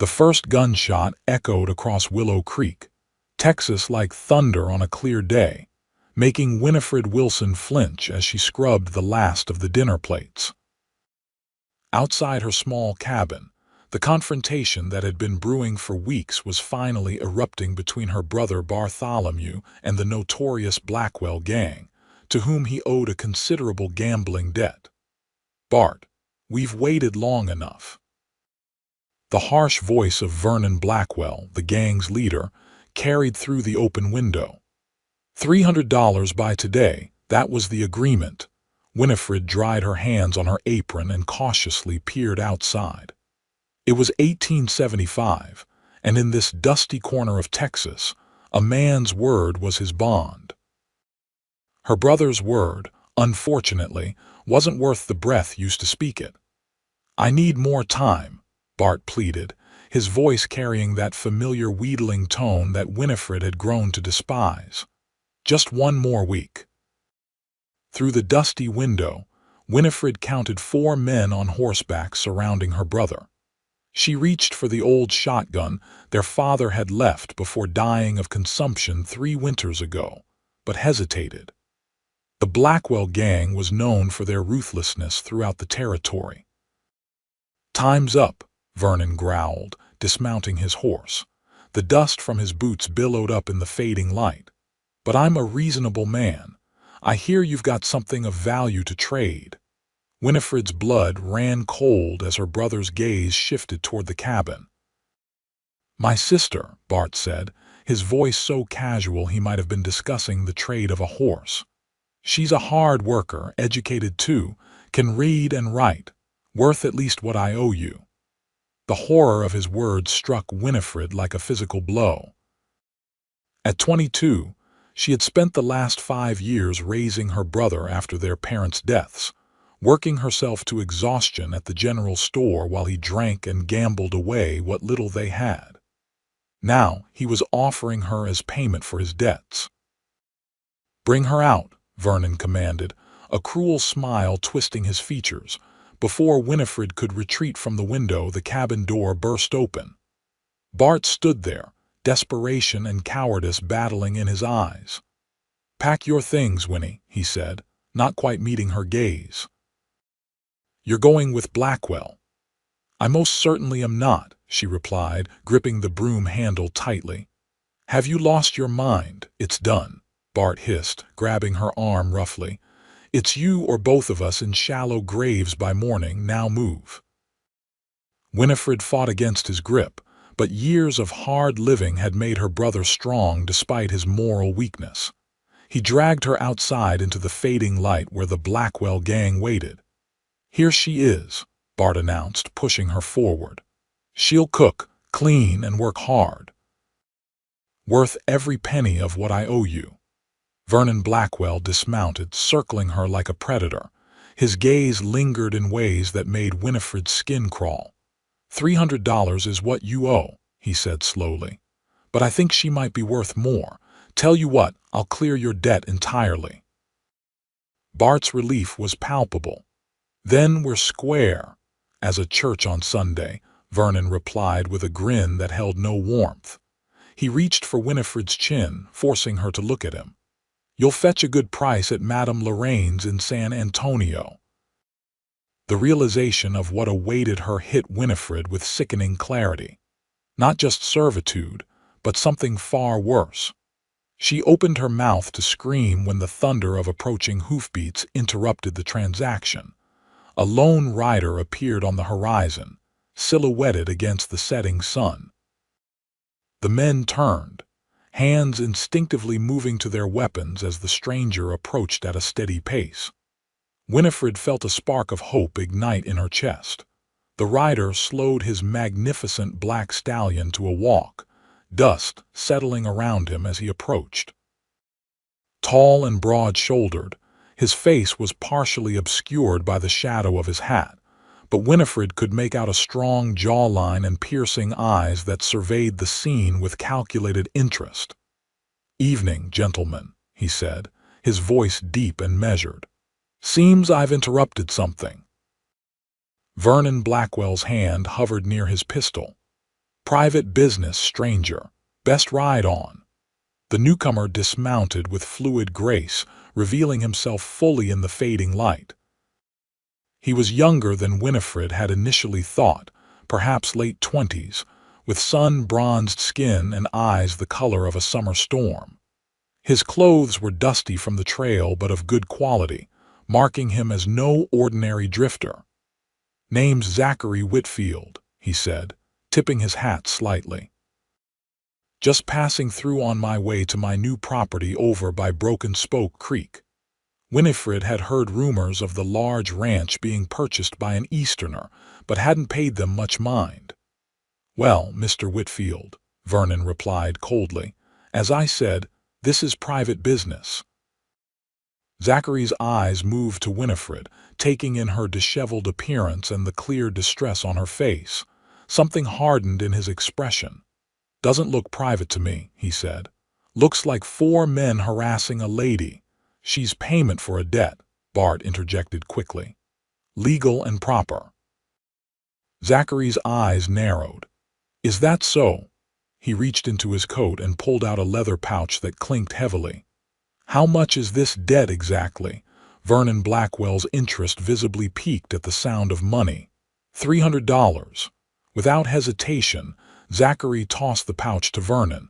The first gunshot echoed across Willow Creek, Texas like thunder on a clear day, making Winifred Wilson flinch as she scrubbed the last of the dinner plates. Outside her small cabin, the confrontation that had been brewing for weeks was finally erupting between her brother Bartholomew and the notorious Blackwell gang, to whom he owed a considerable gambling debt. "Bart, we've waited long enough." The harsh voice of Vernon Blackwell, the gang's leader, carried through the open window. $300 by today, that was the agreement. Winifred dried her hands on her apron and cautiously peered outside. It was 1875, and in this dusty corner of Texas, a man's word was his bond. Her brother's word, unfortunately, wasn't worth the breath used to speak it. "I need more time," Bart pleaded, his voice carrying that familiar wheedling tone that Winifred had grown to despise. "Just one more week." Through the dusty window, Winifred counted 4 men on horseback surrounding her brother. She reached for the old shotgun their father had left before dying of consumption 3 winters ago, but hesitated. The Blackwell gang was known for their ruthlessness throughout the territory. "Time's up," Vernon growled, dismounting his horse. The dust from his boots billowed up in the fading light. "But I'm a reasonable man. I hear you've got something of value to trade." Winifred's blood ran cold as her brother's gaze shifted toward the cabin. "My sister," Bart said, his voice so casual he might have been discussing the trade of a horse. "She's a hard worker, educated too, can read and write, worth at least what I owe you." The horror of his words struck Winifred like a physical blow. At 22, she had spent the last 5 years raising her brother after their parents' deaths, working herself to exhaustion at the general store while he drank and gambled away what little they had. Now he was offering her as payment for his debts. "Bring her out," Vernon commanded, a cruel smile twisting his features. Before Winifred could retreat from the window, the cabin door burst open. Bart stood there, desperation and cowardice battling in his eyes. "Pack your things, Winnie," he said, not quite meeting her gaze. "You're going with Blackwell." "I most certainly am not," she replied, gripping the broom handle tightly. "Have you lost your mind? It's done," Bart hissed, grabbing her arm roughly. "It's you or both of us in shallow graves by morning. Now move." Winifred fought against his grip, but years of hard living had made her brother strong despite his moral weakness. He dragged her outside into the fading light where the Blackwell gang waited. "Here she is," Bart announced, pushing her forward. "She'll cook, clean, and work hard. Worth every penny of what I owe you." Vernon Blackwell dismounted, circling her like a predator. His gaze lingered in ways that made Winifred's skin crawl. $300 is what you owe," he said slowly. "But I think she might be worth more. Tell you what, I'll clear your debt entirely." Bart's relief was palpable. "Then we're square, as a church on Sunday," Vernon replied with a grin that held no warmth. He reached for Winifred's chin, forcing her to look at him. "You'll fetch a good price at Madame Lorraine's in San Antonio." The realization of what awaited her hit Winifred with sickening clarity. Not just servitude, but something far worse. She opened her mouth to scream when the thunder of approaching hoofbeats interrupted the transaction. A lone rider appeared on the horizon, silhouetted against the setting sun. The men turned, hands instinctively moving to their weapons as the stranger approached at a steady pace. Winifred felt a spark of hope ignite in her chest. The rider slowed his magnificent black stallion to a walk, dust settling around him as he approached. Tall and broad-shouldered, his face was partially obscured by the shadow of his hat, but Winifred could make out a strong jawline and piercing eyes that surveyed the scene with calculated interest. "Evening, gentlemen," he said, his voice deep and measured. "Seems I've interrupted something." Vernon Blackwell's hand hovered near his pistol. Private business, stranger. Best ride on. The newcomer dismounted with fluid grace, revealing himself fully in the fading light. He was younger than Winifred had initially thought, perhaps late 20s, with sun-bronzed skin and eyes the color of a summer storm. His clothes were dusty from the trail but of good quality, marking him as no ordinary drifter. "Name's Zachary Whitfield," he said, tipping his hat slightly. "Just passing through on my way to my new property over by Broken Spoke Creek." Winifred had heard rumors of the large ranch being purchased by an Easterner, but hadn't paid them much mind. "Well, Mr. Whitfield," Vernon replied coldly, "as I said, this is private business." Zachary's eyes moved to Winifred, taking in her disheveled appearance and the clear distress on her face. Something hardened in his expression. "Doesn't look private to me," he said. "Looks like 4 men harassing a lady." "She's payment for a debt," Bart interjected quickly. "Legal and proper." Zachary's eyes narrowed. "Is that so?" He reached into his coat and pulled out a leather pouch that clinked heavily. "How much is this debt exactly?" Vernon Blackwell's interest visibly peaked at the sound of money. $300. Without hesitation, Zachary tossed the pouch to Vernon.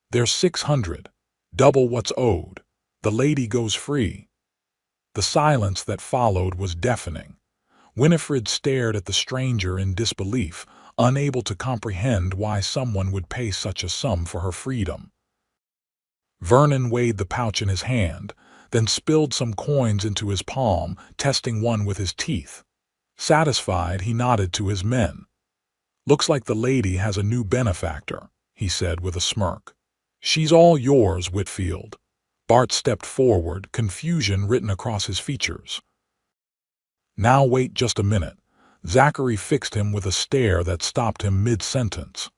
"There's 600. Double what's owed. The lady goes free." The silence that followed was deafening. Winifred stared at the stranger in disbelief, unable to comprehend why someone would pay such a sum for her freedom. Vernon weighed the pouch in his hand, then spilled some coins into his palm, testing one with his teeth. Satisfied, he nodded to his men. "Looks like the lady has a new benefactor," he said with a smirk. "She's all yours, Whitfield." Bart stepped forward, confusion written across his features. "Now wait just a minute." Zachary fixed him with a stare that stopped him mid-sentence.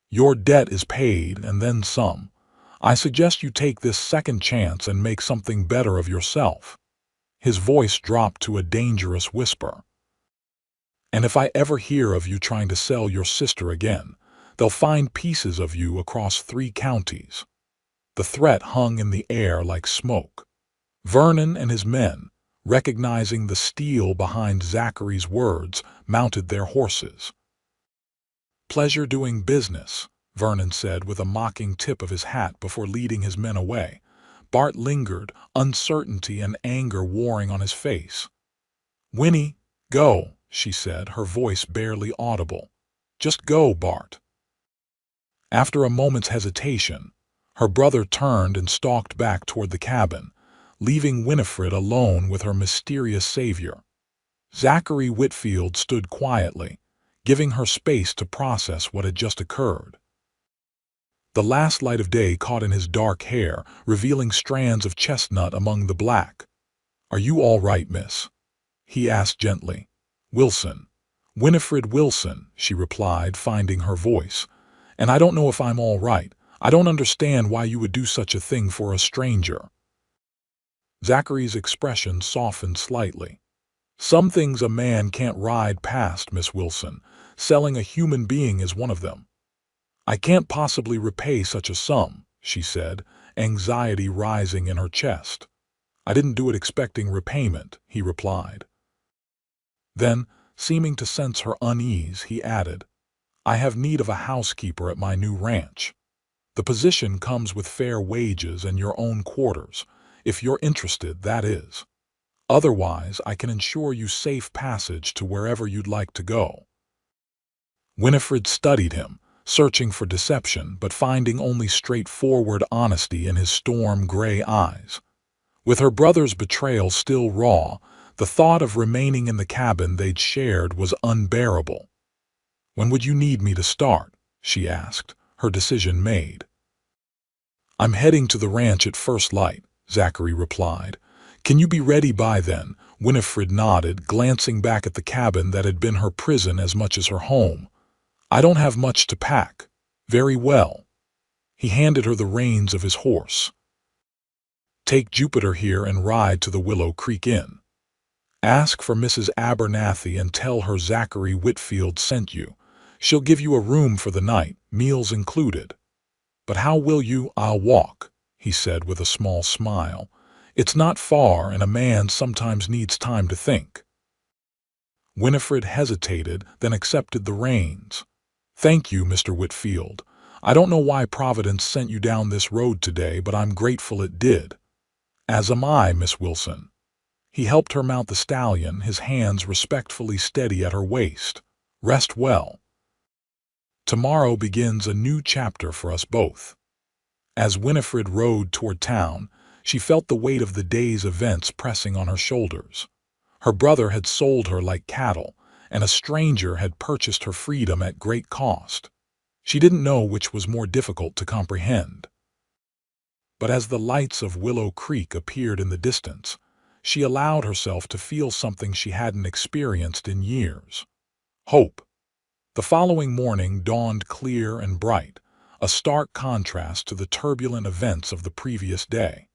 "Your debt is paid, and then some. I suggest you take this second chance and make something better of yourself." His voice dropped to a dangerous whisper. "And if I ever hear of you trying to sell your sister again, they'll find pieces of you across 3 counties." The threat hung in the air like smoke. Vernon and his men, recognizing the steel behind Zachary's words, mounted their horses. "Pleasure doing business," Vernon said with a mocking tip of his hat before leading his men away. Bart lingered, uncertainty and anger warring on his face. "Winnie, go," she said, her voice barely audible. "Just go, Bart." After a moment's hesitation, her brother turned and stalked back toward the cabin, leaving Winifred alone with her mysterious savior. Zachary Whitfield stood quietly, giving her space to process what had just occurred. The last light of day caught in his dark hair, revealing strands of chestnut among the black. "Are you all right, miss?" he asked gently. "Wilson." "Winifred Wilson," she replied, finding her voice. "And I don't know if I'm all right. I don't understand why you would do such a thing for a stranger." Zachary's expression softened slightly. "Some things a man can't ride past, Miss Wilson. Selling a human being is one of them." "I can't possibly repay such a sum," she said, anxiety rising in her chest. "I didn't do it expecting repayment," he replied. Then, seeming to sense her unease, he added, "I have need of a housekeeper at my new ranch. The position comes with fair wages and your own quarters, if you're interested, that is. Otherwise, I can ensure you safe passage to wherever you'd like to go." Winifred studied him, searching for deception but finding only straightforward honesty in his storm-gray eyes. With her brother's betrayal still raw, the thought of remaining in the cabin they'd shared was unbearable. "When would you need me to start?" she asked, her decision made. "I'm heading to the ranch at first light," Zachary replied. "Can you be ready by then?" Winifred nodded, glancing back at the cabin that had been her prison as much as her home. "I don't have much to pack." "Very well." He handed her the reins of his horse. "Take Jupiter here and ride to the Willow Creek Inn. Ask for Mrs. Abernathy and tell her Zachary Whitfield sent you. She'll give you a room for the night, meals included. But how will you? I'll walk, he said with a small smile. It's not far, and a man sometimes needs time to think. Winifred hesitated, then accepted the reins. Thank you, Mr. Whitfield. I don't know why Providence sent you down this road today, but I'm grateful it did. As am I, Miss Wilson. He helped her mount the stallion, his hands respectfully steady at her waist. Rest well. Tomorrow begins a new chapter for us both. As Winifred rode toward town, she felt the weight of the day's events pressing on her shoulders. Her brother had sold her like cattle, and a stranger had purchased her freedom at great cost. She didn't know which was more difficult to comprehend. But as the lights of Willow Creek appeared in the distance, she allowed herself to feel something she hadn't experienced in years. Hope. The following morning dawned clear and bright, a stark contrast to the turbulent events of the previous day.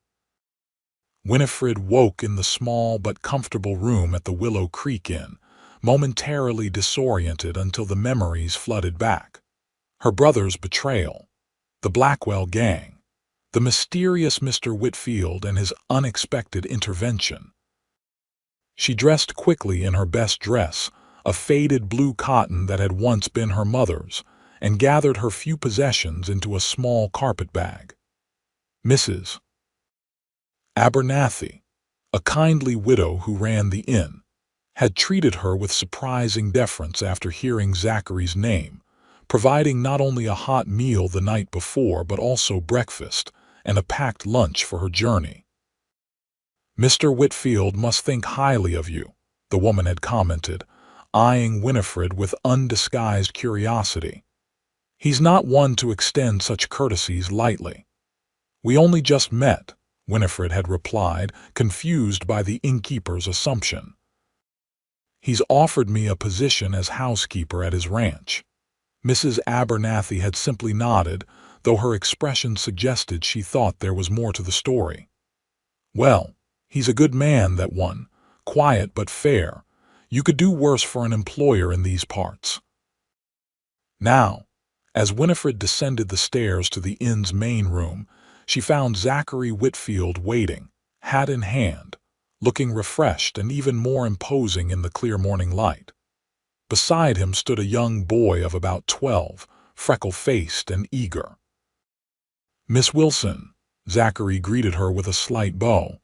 Winifred woke in the small but comfortable room at the Willow Creek Inn, momentarily disoriented until the memories flooded back. Her brother's betrayal, the Blackwell gang, the mysterious Mr. Whitfield and his unexpected intervention. She dressed quickly in her best dress, a faded blue cotton that had once been her mother's, and gathered her few possessions into a small carpet bag. Mrs. Abernathy, a kindly widow who ran the inn, had treated her with surprising deference after hearing Zachary's name, providing not only a hot meal the night before but also breakfast and a packed lunch for her journey. Mr. Whitfield must think highly of you, the woman had commented, eyeing Winifred with undisguised curiosity. He's not one to extend such courtesies lightly. We only just met, Winifred had replied, confused by the innkeeper's assumption. He's offered me a position as housekeeper at his ranch. Mrs. Abernathy had simply nodded, though her expression suggested she thought there was more to the story. Well, he's a good man, that one, quiet but fair. You could do worse for an employer in these parts. Now, as Winifred descended the stairs to the inn's main room, she found Zachary Whitfield waiting, hat in hand, looking refreshed and even more imposing in the clear morning light. Beside him stood a young boy of about 12, freckle-faced and eager. Miss Wilson, Zachary greeted her with a slight bow.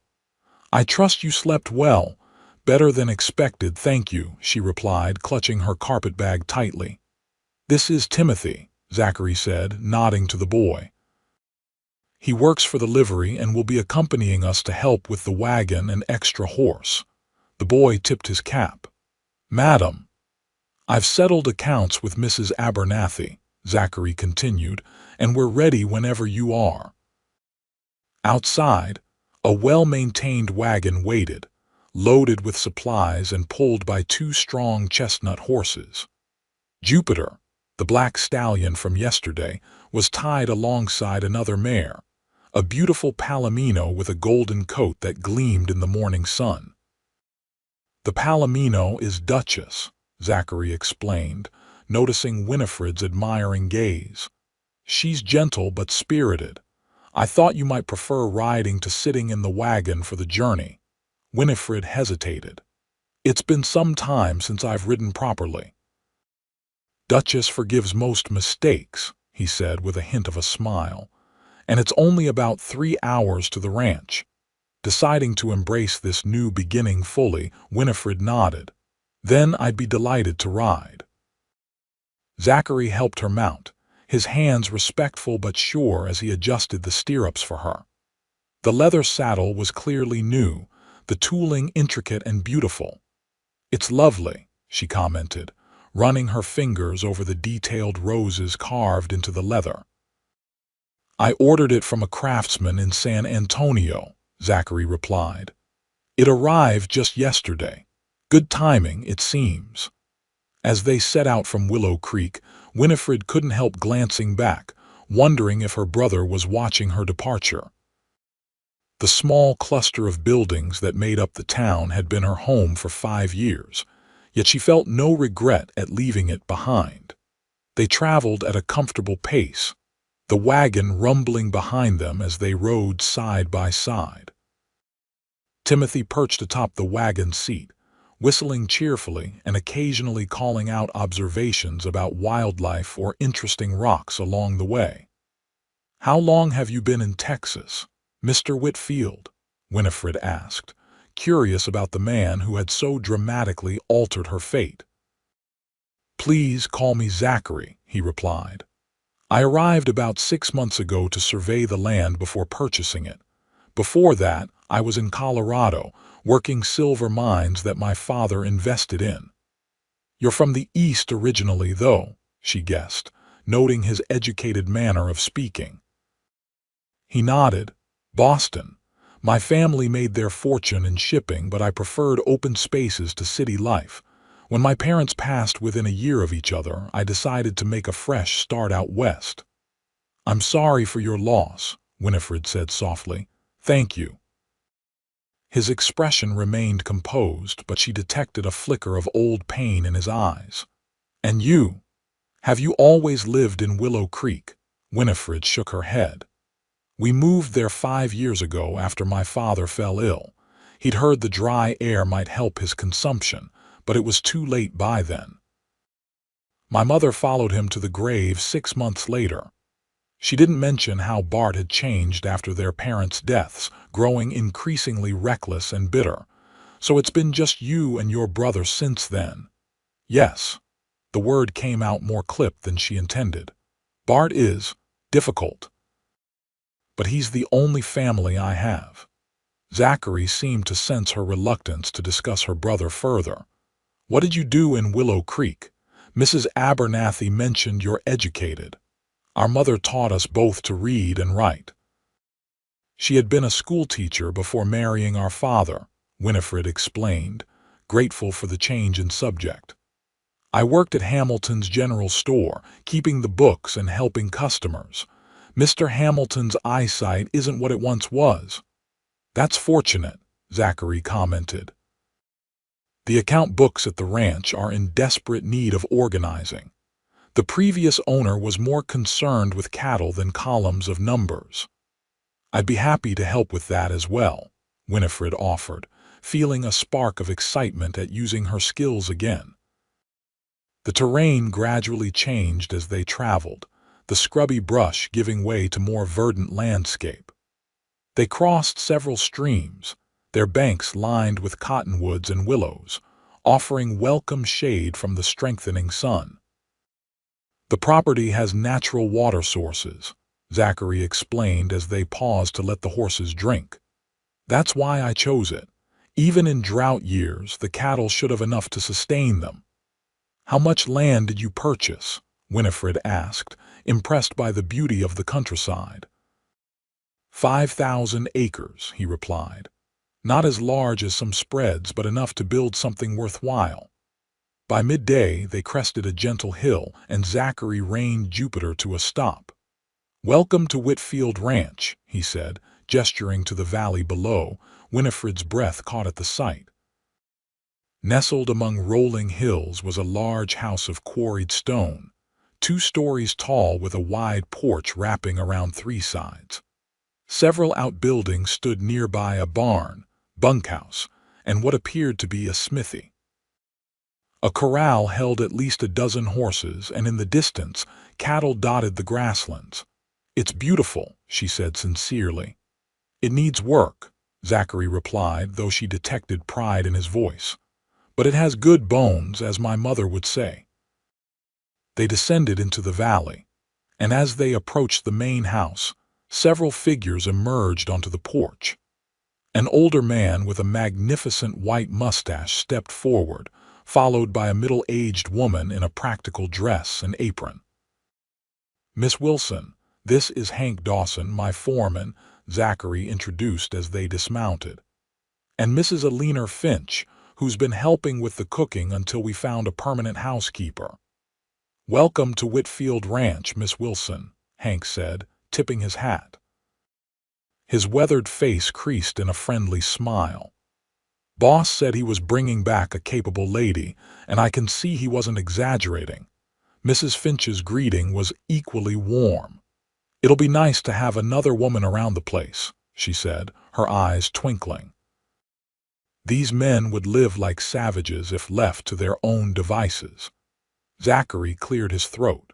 I trust you slept well. Better than expected, thank you, she replied, clutching her carpet-bag tightly. This is Timothy, Zachary said, nodding to the boy. He works for the livery and will be accompanying us to help with the wagon and extra horse. The boy tipped his cap. Madam, I've settled accounts with Mrs. Abernathy, Zachary continued, and we're ready whenever you are. Outside, a well-maintained wagon waited, loaded with supplies and pulled by two strong chestnut horses. Jupiter, the black stallion from yesterday, was tied alongside another mare, a beautiful palomino with a golden coat that gleamed in the morning sun. The palomino is Duchess, Zachary explained, noticing Winifred's admiring gaze. She's gentle but spirited. I thought you might prefer riding to sitting in the wagon for the journey. Winifred hesitated. It's been some time since I've ridden properly. Duchess forgives most mistakes, he said with a hint of a smile, and it's only about 3 hours to the ranch. Deciding to embrace this new beginning fully, Winifred nodded. Then I'd be delighted to ride. Zachary helped her mount, his hands respectful but sure as he adjusted the stirrups for her. The leather saddle was clearly new, the tooling intricate and beautiful. It's lovely, she commented, running her fingers over the detailed roses carved into the leather. I ordered it from a craftsman in San Antonio, Zachary replied. It arrived just yesterday. Good timing, it seems. As they set out from Willow Creek, Winifred couldn't help glancing back, wondering if her brother was watching her departure. The small cluster of buildings that made up the town had been her home for 5 years, yet she felt no regret at leaving it behind. They traveled at a comfortable pace, the wagon rumbling behind them as they rode side by side. Timothy perched atop the wagon seat, whistling cheerfully and occasionally calling out observations about wildlife or interesting rocks along the way. "How long have you been in Texas, Mr. Whitfield?" Winifred asked, curious about the man who had so dramatically altered her fate. "Please call me Zachary," he replied. "I arrived about 6 months ago to survey the land before purchasing it. Before that, I was in Colorado, working silver mines that my father invested in." "You're from the East originally, though," she guessed, noting his educated manner of speaking. He nodded. "Boston. My family made their fortune in shipping, but I preferred open spaces to city life. When my parents passed within a year of each other, I decided to make a fresh start out west." "I'm sorry for your loss," Winifred said softly. "Thank you." His expression remained composed, but she detected a flicker of old pain in his eyes. "And you? Have you always lived in Willow Creek?" Winifred shook her head. "We moved there 5 years ago after my father fell ill. He'd heard the dry air might help his consumption, but it was too late by then. My mother followed him to the grave 6 months later." She didn't mention how Bart had changed after their parents' deaths, growing increasingly reckless and bitter. "So it's been just you and your brother since then?" "Yes." The word came out more clipped than she intended. "Bart is difficult, but he's the only family I have." Zachary seemed to sense her reluctance to discuss her brother further. "What did you do in Willow Creek? Mrs. Abernathy mentioned you're educated. Our mother taught us both to read and write." She had been a schoolteacher before marrying our father, Winifred explained, grateful for the change in subject. "I worked at Hamilton's general store, keeping the books and helping customers. Mr. Hamilton's eyesight isn't what it once was." "That's fortunate," Zachary commented. "The account books at the ranch are in desperate need of organizing. The previous owner was more concerned with cattle than columns of numbers." "I'd be happy to help with that as well," Winifred offered, feeling a spark of excitement at using her skills again. The terrain gradually changed as they traveled, the scrubby brush giving way to more verdant landscape. They crossed several streams, their banks lined with cottonwoods and willows, offering welcome shade from the strengthening sun. "The property has natural water sources," Zachary explained as they paused to let the horses drink. "That's why I chose it. Even in drought years, the cattle should have enough to sustain them." "How much land did you purchase?" Winifred asked, impressed by the beauty of the countryside. 5,000 acres, he replied. "Not as large as some spreads, but enough to build something worthwhile." By midday, they crested a gentle hill, and Zachary reined Jupiter to a stop. "Welcome to Whitfield Ranch," he said, gesturing to the valley below. Winifred's breath caught at the sight. Nestled among rolling hills was a large house of quarried stone, 2 stories tall with a wide porch wrapping around 3 sides. Several outbuildings stood nearby: a barn, bunkhouse, and what appeared to be a smithy. A corral held at least a dozen horses, and in the distance, cattle dotted the grasslands. "It's beautiful," she said sincerely. "It needs work," Zachary replied, though she detected pride in his voice. "But it has good bones, as my mother would say." They descended into the valley, and as they approached the main house, several figures emerged onto the porch. An older man with a magnificent white mustache stepped forward, followed by a middle-aged woman in a practical dress and apron. "Miss Wilson, this is Hank Dawson, my foreman," Zachary introduced as they dismounted. "And Mrs. Alina Finch, who's been helping with the cooking until we found a permanent housekeeper." "Welcome to Whitfield Ranch, Miss Wilson," Hank said, tipping his hat. His weathered face creased in a friendly smile. "Boss said he was bringing back a capable lady, and I can see he wasn't exaggerating. Mrs. Finch's greeting was equally warm. "It'll be nice to have another woman around the place," she said, her eyes twinkling. These men would live like savages if left to their own devices. Zachary cleared his throat.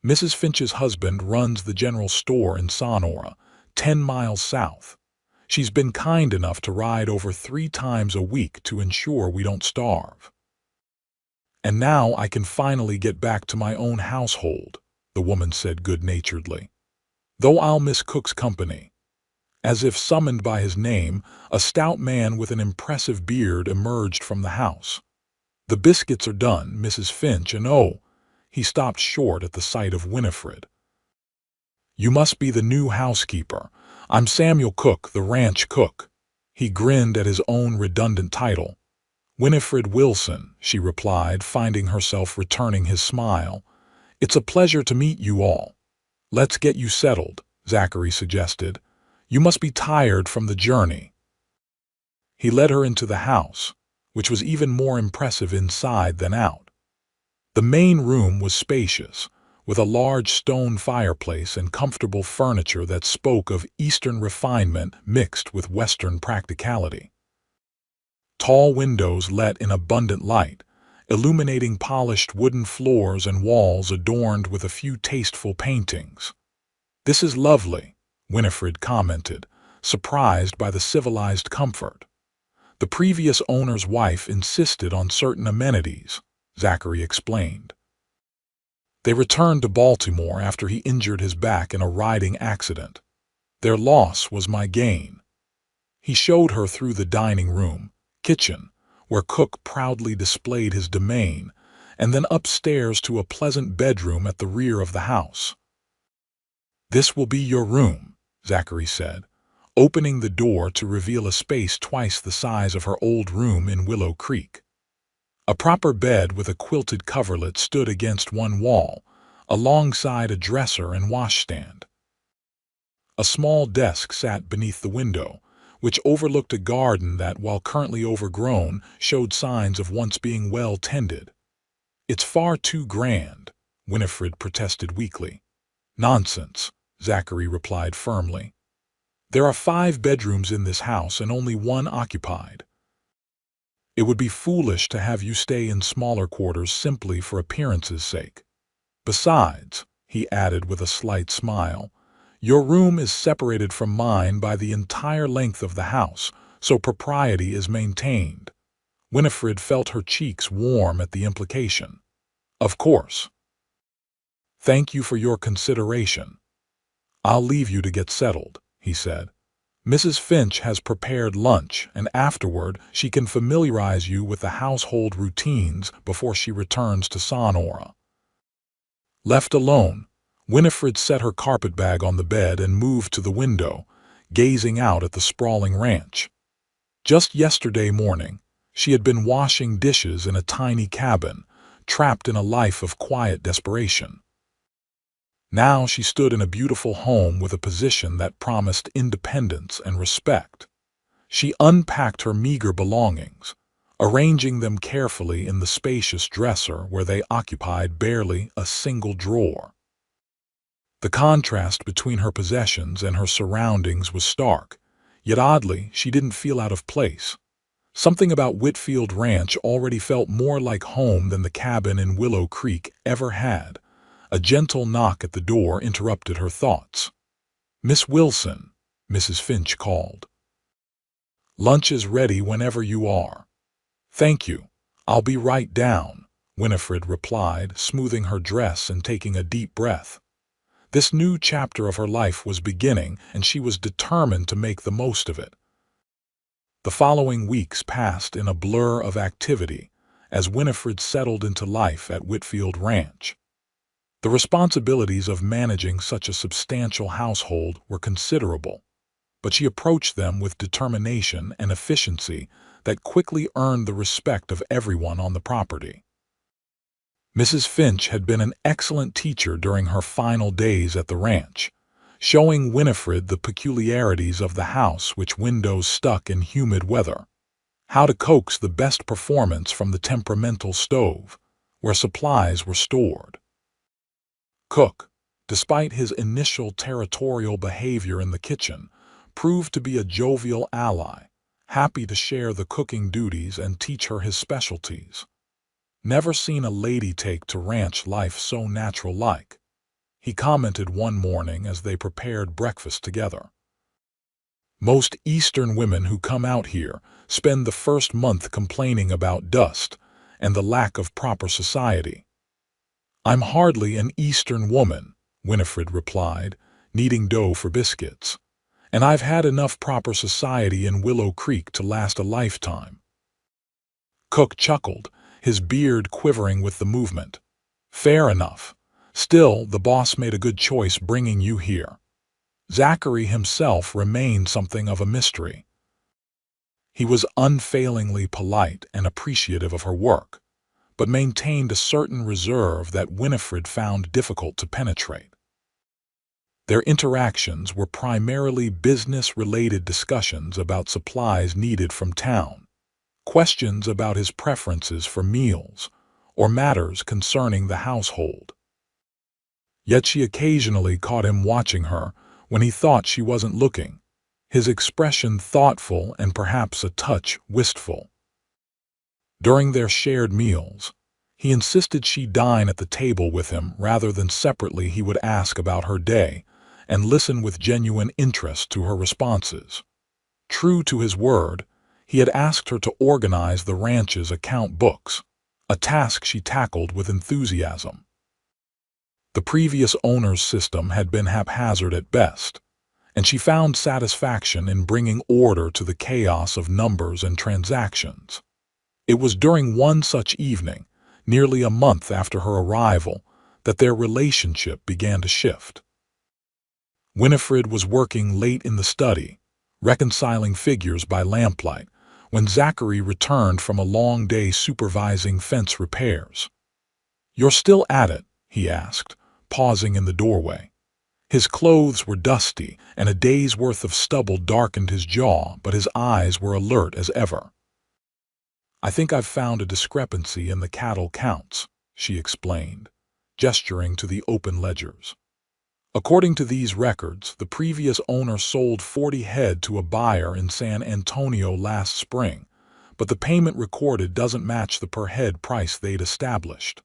Mrs. Finch's husband runs the general store in Sonora, 10 miles south. She's been kind enough to ride over 3 times a week to ensure we don't starve. "And now I can finally get back to my own household," the woman said good-naturedly. "Though I'll miss Cook's company." As if summoned by his name, a stout man with an impressive beard emerged from the house. "The biscuits are done, Mrs. Finch, and oh—" He stopped short at the sight of Winifred. "You must be the new housekeeper. I'm Samuel Cook, the ranch cook." He grinned at his own redundant title. "Winifred Wilson," she replied, finding herself returning his smile. "It's a pleasure to meet you all." "Let's get you settled," Zachary suggested. "You must be tired from the journey." He led her into the house, which was even more impressive inside than out. The main room was spacious, with a large stone fireplace and comfortable furniture that spoke of Eastern refinement mixed with Western practicality. Tall windows let in abundant light, illuminating polished wooden floors and walls adorned with a few tasteful paintings. "This is lovely," Winifred commented, surprised by the civilized comfort. "The previous owner's wife insisted on certain amenities," Zachary explained. "They returned to Baltimore after he injured his back in a riding accident. Their loss was my gain." He showed her through the dining room, kitchen, where Cook proudly displayed his domain, and then upstairs to a pleasant bedroom at the rear of the house. "This will be your room," Zachary said, opening the door to reveal a space twice the size of her old room in Willow Creek. A proper bed with a quilted coverlet stood against one wall, alongside a dresser and washstand. A small desk sat beneath the window, which overlooked a garden that, while currently overgrown, showed signs of once being well tended. "It's far too grand," Winifred protested weakly. "Nonsense," Zachary replied firmly. "There are 5 bedrooms in this house and only 1 occupied. It would be foolish to have you stay in smaller quarters simply for appearance's sake. Besides," he added with a slight smile, "your room is separated from mine by the entire length of the house, so propriety is maintained." Winifred felt her cheeks warm at the implication. "Of course. Thank you for your consideration. I'll leave you to get settled," he said. "Mrs. Finch has prepared lunch, and afterward she can familiarize you with the household routines before she returns to Sonora." Left alone, Winifred set her carpetbag on the bed and moved to the window, gazing out at the sprawling ranch. Just yesterday morning, she had been washing dishes in a tiny cabin, trapped in a life of quiet desperation. Now she stood in a beautiful home with a position that promised independence and respect. She unpacked her meager belongings, arranging them carefully in the spacious dresser where they occupied barely a single drawer. The contrast between her possessions and her surroundings was stark, yet oddly she didn't feel out of place. Something about Whitfield Ranch already felt more like home than the cabin in Willow Creek ever had. A gentle knock at the door interrupted her thoughts. "Miss Wilson," Mrs. Finch called. "Lunch is ready whenever you are." "Thank you. I'll be right down," Winifred replied, smoothing her dress and taking a deep breath. This new chapter of her life was beginning, and she was determined to make the most of it. The following weeks passed in a blur of activity as Winifred settled into life at Whitfield Ranch. The responsibilities of managing such a substantial household were considerable, but she approached them with determination and efficiency that quickly earned the respect of everyone on the property. Mrs. Finch had been an excellent teacher during her final days at the ranch, showing Winifred the peculiarities of the house, which windows stuck in humid weather, how to coax the best performance from the temperamental stove, where supplies were stored, Cook, despite his initial territorial behavior in the kitchen, proved to be a jovial ally, happy to share the cooking duties and teach her his specialties. "Never seen a lady take to ranch life so natural-like," he commented one morning as they prepared breakfast together. "Most Eastern women who come out here spend the first month complaining about dust and the lack of proper society." "I'm hardly an Eastern woman," Winifred replied, kneading dough for biscuits, "and I've had enough proper society in Willow Creek to last a lifetime." Cook chuckled, his beard quivering with the movement. "Fair enough. Still, the boss made a good choice bringing you here." Zachary himself remained something of a mystery. He was unfailingly polite and appreciative of her work, but maintained a certain reserve that Winifred found difficult to penetrate. Their interactions were primarily business-related discussions about supplies needed from town, questions about his preferences for meals, or matters concerning the household. Yet she occasionally caught him watching her when he thought she wasn't looking, his expression thoughtful and perhaps a touch wistful. During their shared meals, he insisted she dine at the table with him rather than separately. He would ask about her day and listen with genuine interest to her responses. True to his word, he had asked her to organize the ranch's account books, a task she tackled with enthusiasm. The previous owner's system had been haphazard at best, and she found satisfaction in bringing order to the chaos of numbers and transactions. It was during one such evening, nearly a month after her arrival, that their relationship began to shift. Winifred was working late in the study, reconciling figures by lamplight, when Zachary returned from a long day supervising fence repairs. "You're still at it?" he asked, pausing in the doorway. His clothes were dusty, and a day's worth of stubble darkened his jaw, but his eyes were alert as ever. "I think I've found a discrepancy in the cattle counts," she explained, gesturing to the open ledgers. "According to these records, the previous owner sold 40 head to a buyer in San Antonio last spring, but the payment recorded doesn't match the per-head price they'd established."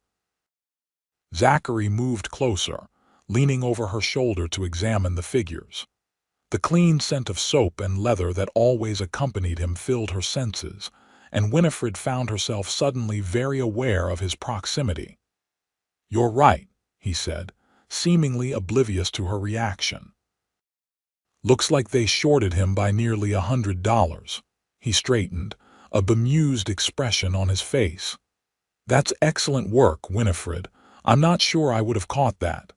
Zachary moved closer, leaning over her shoulder to examine the figures. The clean scent of soap and leather that always accompanied him filled her senses, and Winifred found herself suddenly very aware of his proximity. "You're right," he said, seemingly oblivious to her reaction. "Looks like they shorted him by nearly $100. He straightened, a bemused expression on his face. "That's excellent work, Winifred. I'm not sure I would have caught that."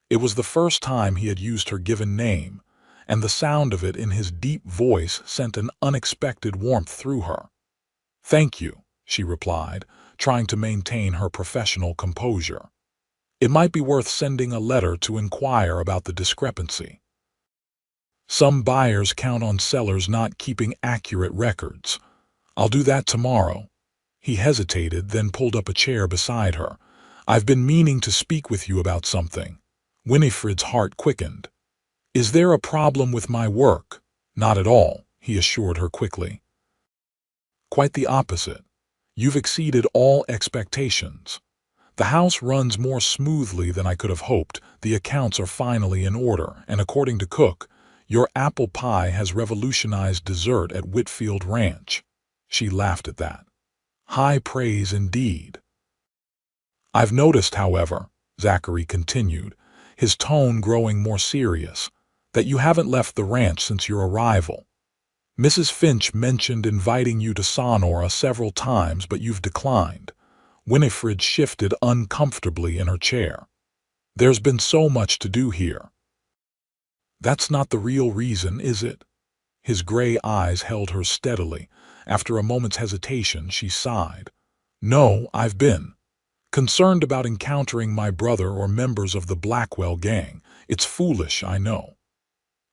It was the first time he had used her given name, and the sound of it in his deep voice sent an unexpected warmth through her. "Thank you," she replied, trying to maintain her professional composure. "It might be worth sending a letter to inquire about the discrepancy. Some buyers count on sellers not keeping accurate records. I'll do that tomorrow." He hesitated, then pulled up a chair beside her. "I've been meaning to speak with you about something." Winifred's heart quickened. "Is there a problem with my work?" "Not at all," he assured her quickly. "Quite the opposite. You've exceeded all expectations. The house runs more smoothly than I could have hoped, the accounts are finally in order, and according to Cook, your apple pie has revolutionized dessert at Whitfield Ranch." She laughed at that. "High praise indeed." "I've noticed, however," Zachary continued, his tone growing more serious, "that you haven't left the ranch since your arrival. Mrs. Finch mentioned inviting you to Sonora several times, but you've declined." Winifred shifted uncomfortably in her chair. "There's been so much to do here." "That's not the real reason, is it?" His gray eyes held her steadily. After a moment's hesitation, she sighed. "No, I've been concerned about encountering my brother or members of the Blackwell gang. It's foolish, I know."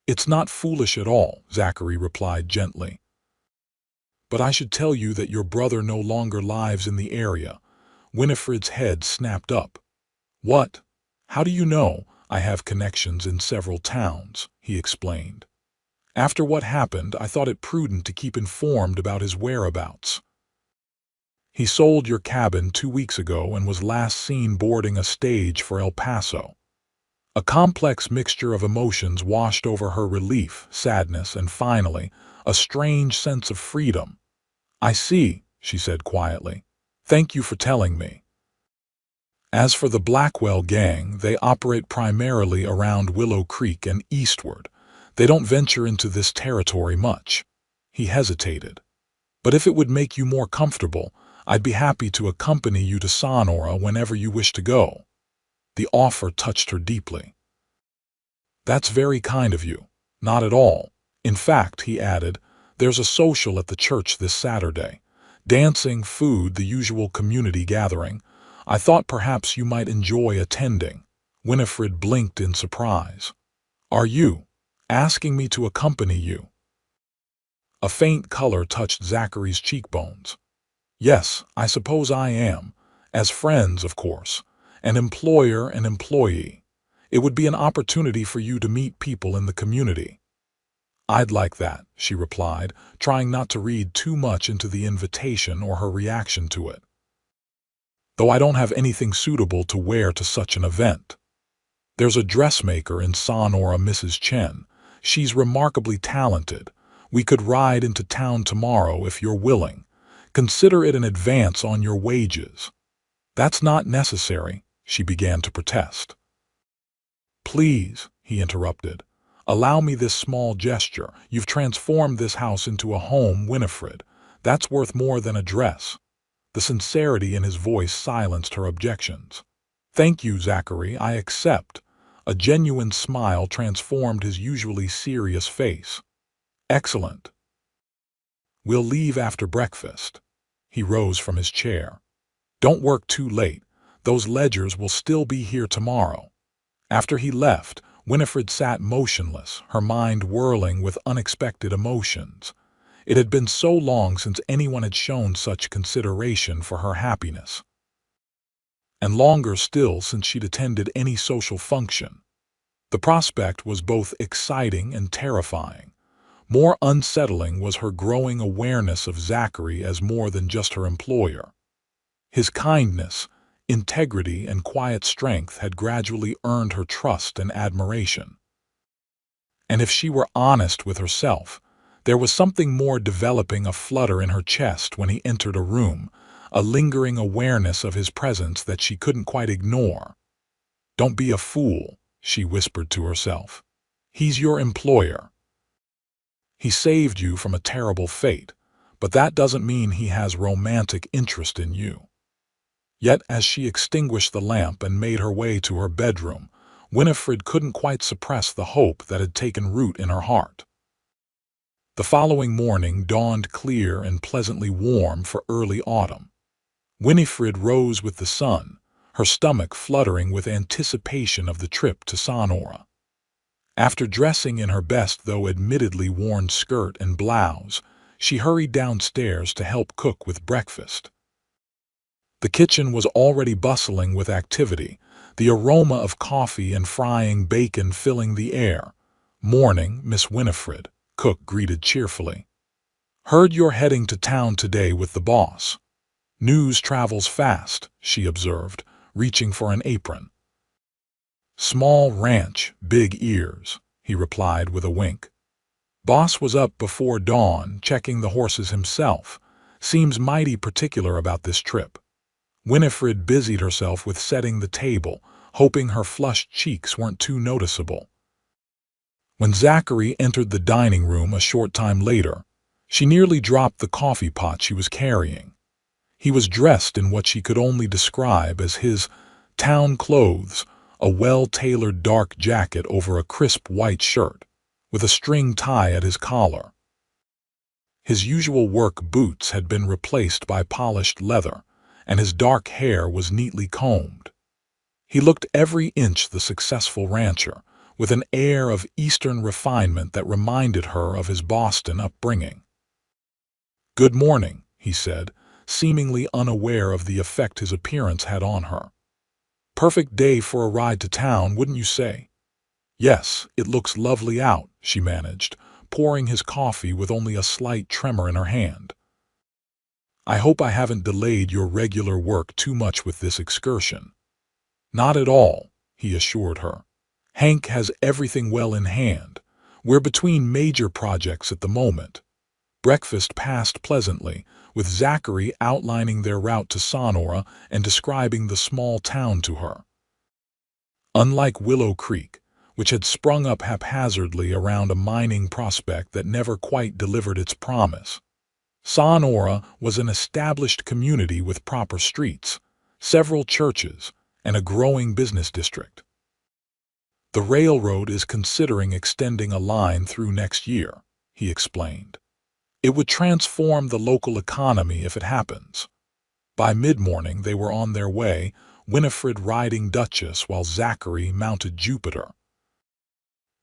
"It's not foolish at all," Zachary replied gently. "But I should tell you that your brother no longer lives in the area." Winifred's head snapped up. "What?" "How do you know? I have connections in several towns," he explained. "After what happened, I thought it prudent to keep informed about his whereabouts. He sold your cabin 2 weeks ago and was last seen boarding a stage for El Paso." A complex mixture of emotions washed over her: relief, sadness, and finally, a strange sense of freedom. "I see," she said quietly. "Thank you for telling me." As for the Blackwell gang, they operate primarily around Willow Creek and eastward. They don't venture into this territory much. He hesitated. "But if it would make you more comfortable, I'd be happy to accompany you to Sonora whenever you wish to go." The offer touched her deeply. "That's very kind of you." "Not at all. In fact," he added, "there's a social at the church this Saturday. Dancing, food, the usual community gathering. I thought perhaps you might enjoy attending." Winifred blinked in surprise. "Are you asking me to accompany you?" A faint color touched Zachary's cheekbones. "Yes, I suppose I am. As friends, of course. An employer and employee. It would be an opportunity for you to meet people in the community." "I'd like that," she replied, trying not to read too much into the invitation or her reaction to it. "Though I don't have anything suitable to wear to such an event. There's a dressmaker in Sonora, Mrs. Chen. She's remarkably talented. We could ride into town tomorrow if you're willing. Consider it an advance on your wages." "That's not necessary," she began to protest. "Please," he interrupted, "allow me this small gesture. You've transformed this house into a home, Winifred. That's worth more than a dress." The sincerity in his voice silenced her objections. "Thank you, Zachary, I accept." A genuine smile transformed his usually serious face. "Excellent. We'll leave after breakfast." He rose from his chair. "Don't work too late. Those ledgers will still be here tomorrow." After he left, Winifred sat motionless, her mind whirling with unexpected emotions. It had been so long since anyone had shown such consideration for her happiness. And longer still since she'd attended any social function. The prospect was both exciting and terrifying. More unsettling was her growing awareness of Zachary as more than just her employer. His kindness, integrity, and quiet strength had gradually earned her trust and admiration. And if she were honest with herself, there was something more developing: a flutter in her chest when he entered a room, a lingering awareness of his presence that she couldn't quite ignore. "Don't be a fool," she whispered to herself. "He's your employer. He saved you from a terrible fate, but that doesn't mean he has romantic interest in you." Yet as she extinguished the lamp and made her way to her bedroom, Winifred couldn't quite suppress the hope that had taken root in her heart. The following morning dawned clear and pleasantly warm for early autumn. Winifred rose with the sun, her stomach fluttering with anticipation of the trip to Sonora. After dressing in her best, though admittedly worn, skirt and blouse, she hurried downstairs to help cook with breakfast. The kitchen was already bustling with activity, the aroma of coffee and frying bacon filling the air. "Morning, Miss Winifred," Cook greeted cheerfully. "Heard you're heading to town today with the boss." "News travels fast," she observed, reaching for an apron. "Small ranch, big ears," he replied with a wink. "Boss was up before dawn, checking the horses himself. Seems mighty particular about this trip." Winifred busied herself with setting the table, hoping her flushed cheeks weren't too noticeable. When Zachary entered the dining room a short time later, she nearly dropped the coffee pot she was carrying. He was dressed in what she could only describe as his town clothes, a well-tailored dark jacket over a crisp white shirt, with a string tie at his collar. His usual work boots had been replaced by polished leather, and his dark hair was neatly combed. He looked every inch the successful rancher, with an air of Eastern refinement that reminded her of his Boston upbringing. "Good morning," he said, seemingly unaware of the effect his appearance had on her. Perfect day for a ride to town, wouldn't you say? Yes, it looks lovely out, she managed, pouring his coffee with only a slight tremor in her hand. I hope I haven't delayed your regular work too much with this excursion. Not at all, he assured her. Hank has everything well in hand. We're between major projects at the moment. Breakfast passed pleasantly, with Zachary outlining their route to Sonora and describing the small town to her. Unlike Willow Creek, which had sprung up haphazardly around a mining prospect that never quite delivered its promise, Sonora was an established community with proper streets, several churches, and a growing business district. The railroad is considering extending a line through next year, he explained. It would transform the local economy if it happens. By mid-morning they were on their way, Winifred riding Duchess while Zachary mounted Jupiter.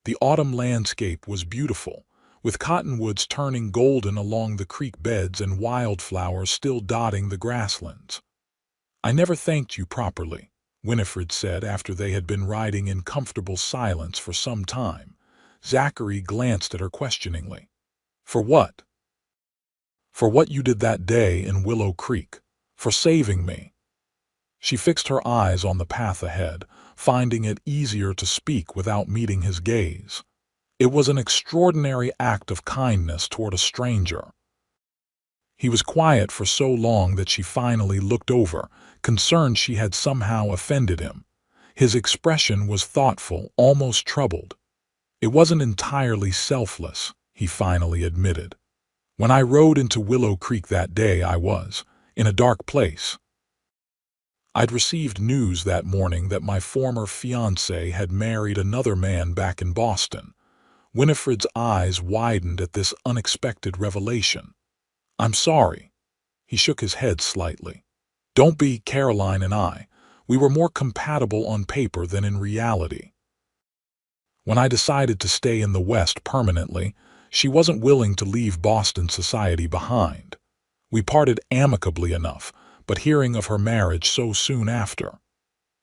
The autumn landscape was beautiful, with cottonwoods turning golden along the creek beds and wildflowers still dotting the grasslands. I never thanked you properly, Winifred said after they had been riding in comfortable silence for some time. Zachary glanced at her questioningly. For what? For what you did that day in Willow Creek. For saving me. She fixed her eyes on the path ahead, finding it easier to speak without meeting his gaze. It was an extraordinary act of kindness toward a stranger. He was quiet for so long that she finally looked over, concerned she had somehow offended him. His expression was thoughtful, almost troubled. It wasn't entirely selfless, he finally admitted. When I rode into Willow Creek that day, I was in a dark place. I'd received news that morning that my former fiancé had married another man back in Boston. Winifred's eyes widened at this unexpected revelation. I'm sorry. He shook his head slightly. Don't be. Caroline and I. We were more compatible on paper than in reality. When I decided to stay in the West permanently, she wasn't willing to leave Boston society behind. We parted amicably enough, but hearing of her marriage so soon after,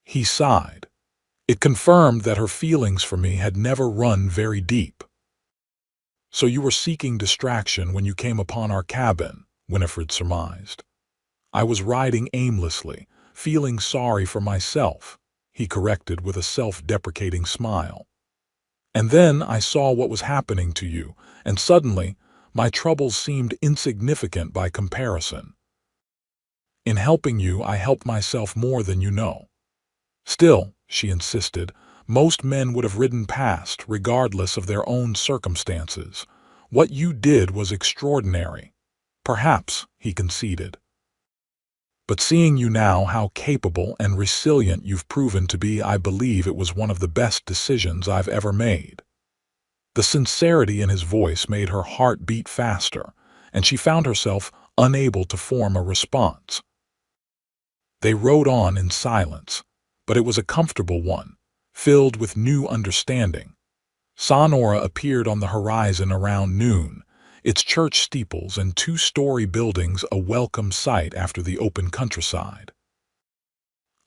he sighed. It confirmed that her feelings for me had never run very deep. So you were seeking distraction when you came upon our cabin, Winifred surmised. I was riding aimlessly, feeling sorry for myself, he corrected with a self-deprecating smile. And then I saw what was happening to you, and suddenly my troubles seemed insignificant by comparison. In helping you, I helped myself more than you know. Still, she insisted, most men would have ridden past, regardless of their own circumstances. What you did was extraordinary. Perhaps, he conceded. But seeing you now, how capable and resilient you've proven to be, I believe it was one of the best decisions I've ever made. The sincerity in his voice made her heart beat faster, and she found herself unable to form a response. They rode on in silence, but it was a comfortable one, filled with new understanding. Sonora appeared on the horizon around noon, its church steeples and two-story buildings a welcome sight after the open countryside.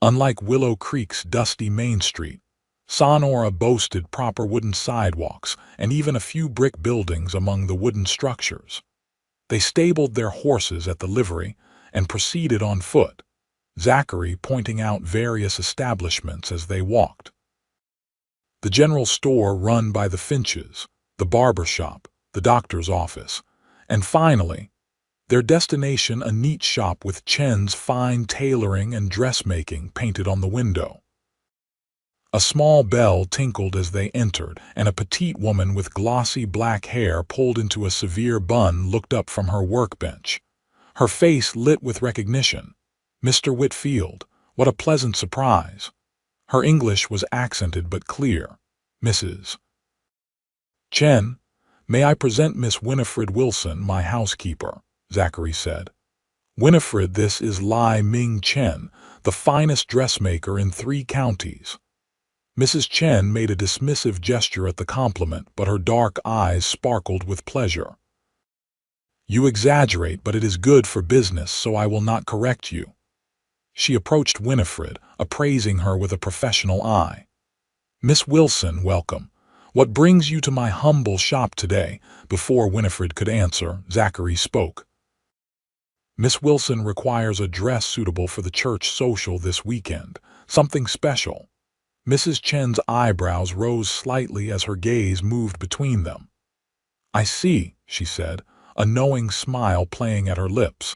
Unlike Willow Creek's dusty Main Street, Sonora boasted proper wooden sidewalks and even a few brick buildings among the wooden structures. They stabled their horses at the livery and proceeded on foot, Zachary pointing out various establishments as they walked. The general store run by the Finches, the barber shop, the doctor's office, and finally, their destination, a neat shop with Chen's fine tailoring and dressmaking painted on the window. A small bell tinkled as they entered, and a petite woman with glossy black hair pulled into a severe bun looked up from her workbench. Her face lit with recognition. Mr. Whitfield, what a pleasant surprise. Her English was accented but clear. Mrs. Chen, may I present Miss Winifred Wilson, my housekeeper, Zachary said. Winifred, this is Lai Ming Chen, the finest dressmaker in 3 counties. Mrs. Chen made a dismissive gesture at the compliment, but her dark eyes sparkled with pleasure. You exaggerate, but it is good for business, so I will not correct you. She approached Winifred, appraising her with a professional eye. "Miss Wilson, welcome. What brings you to my humble shop today?" Before Winifred could answer, Zachary spoke. "Miss Wilson requires a dress suitable for the church social this weekend. Something special." Mrs. Chen's eyebrows rose slightly as her gaze moved between them. "I see," she said, a knowing smile playing at her lips.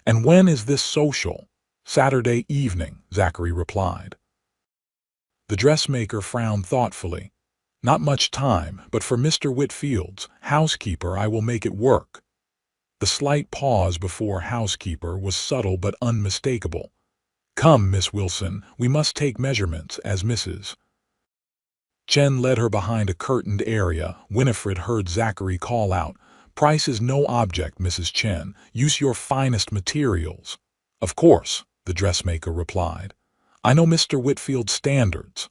"And when is this social?" "Saturday evening," Zachary replied. The dressmaker frowned thoughtfully. "Not much time, but for Mr. Whitfield's housekeeper I will make it work." The slight pause before housekeeper was subtle but unmistakable. "Come, Miss Wilson, we must take measurements," as Mrs. Chen led her behind a curtained area. Winifred heard Zachary call out, "Price is no object, Mrs. Chen. Use your finest materials." "Of course," the dressmaker replied. "I know Mr. Whitfield's standards."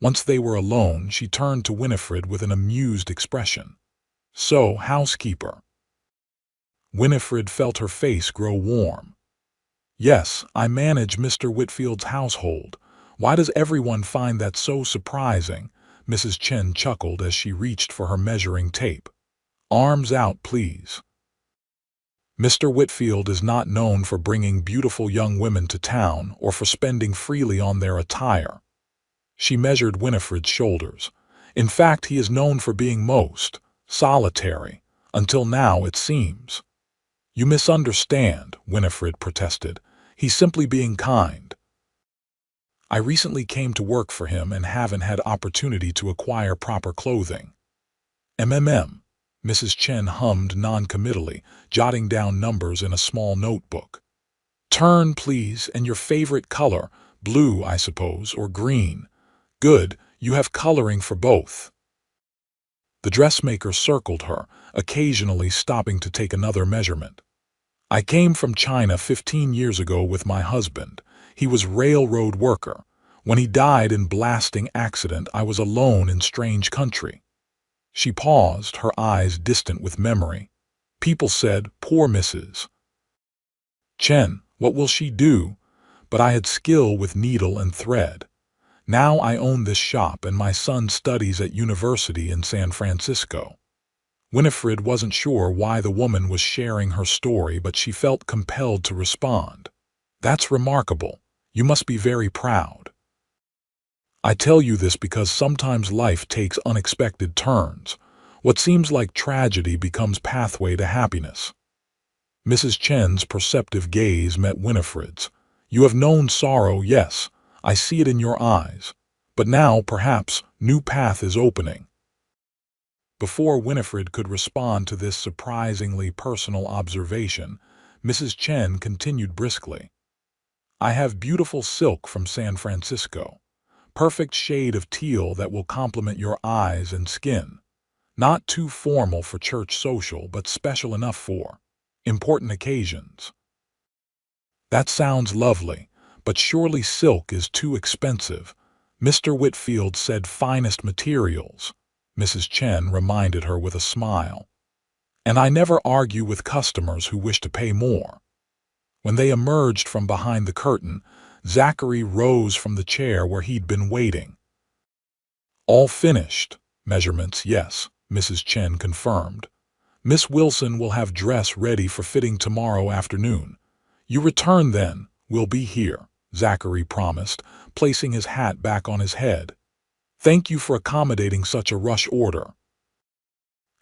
Once they were alone, she turned to Winifred with an amused expression. "So, housekeeper." Winifred felt her face grow warm. "Yes, I manage Mr. Whitfield's household. Why does everyone find that so surprising?" Mrs. Chen chuckled as she reached for her measuring tape. "Arms out, please." Mr. Whitfield is not known for bringing beautiful young women to town or for spending freely on their attire. She measured Winifred's shoulders. "In fact, he is known for being most solitary. Until now, it seems." "You misunderstand," Winifred protested. "He's simply being kind. I recently came to work for him and haven't had opportunity to acquire proper clothing." Mrs. Chen hummed noncommittally, jotting down numbers in a small notebook. "Turn, please, and your favorite color, blue, I suppose, or green. Good, you have coloring for both." The dressmaker circled her, occasionally stopping to take another measurement. "I came from China 15 years ago with my husband. He was railroad worker. When he died in blasting accident, I was alone in strange country." She paused, her eyes distant with memory. "People said, 'Poor Mrs. Chen, what will she do?' But I had skill with needle and thread. Now I own this shop and my son studies at university in San Francisco." Winifred wasn't sure why the woman was sharing her story, but she felt compelled to respond. "That's remarkable. You must be very proud. I tell you this because sometimes life takes unexpected turns. What seems like tragedy becomes pathway to happiness." Mrs. Chen's perceptive gaze met Winifred's. "You have known sorrow, yes. I see it in your eyes. But now, perhaps, new path is opening." Before Winifred could respond to this surprisingly personal observation, Mrs. Chen continued briskly. "I have beautiful silk from San Francisco. Perfect shade of teal that will complement your eyes and skin. Not too formal for church social, but special enough for important occasions." "That sounds lovely, but surely silk is too expensive." "Mr. Whitfield said finest materials," Mrs. Chen reminded her with a smile. "And I never argue with customers who wish to pay more." When they emerged from behind the curtain, Zachary rose from the chair where he'd been waiting. "All finished." "Measurements, yes," Mrs. Chen confirmed. "Miss Wilson will have dress ready for fitting tomorrow afternoon. You return then, we'll be here," Zachary promised, placing his hat back on his head. "Thank you for accommodating such a rush order."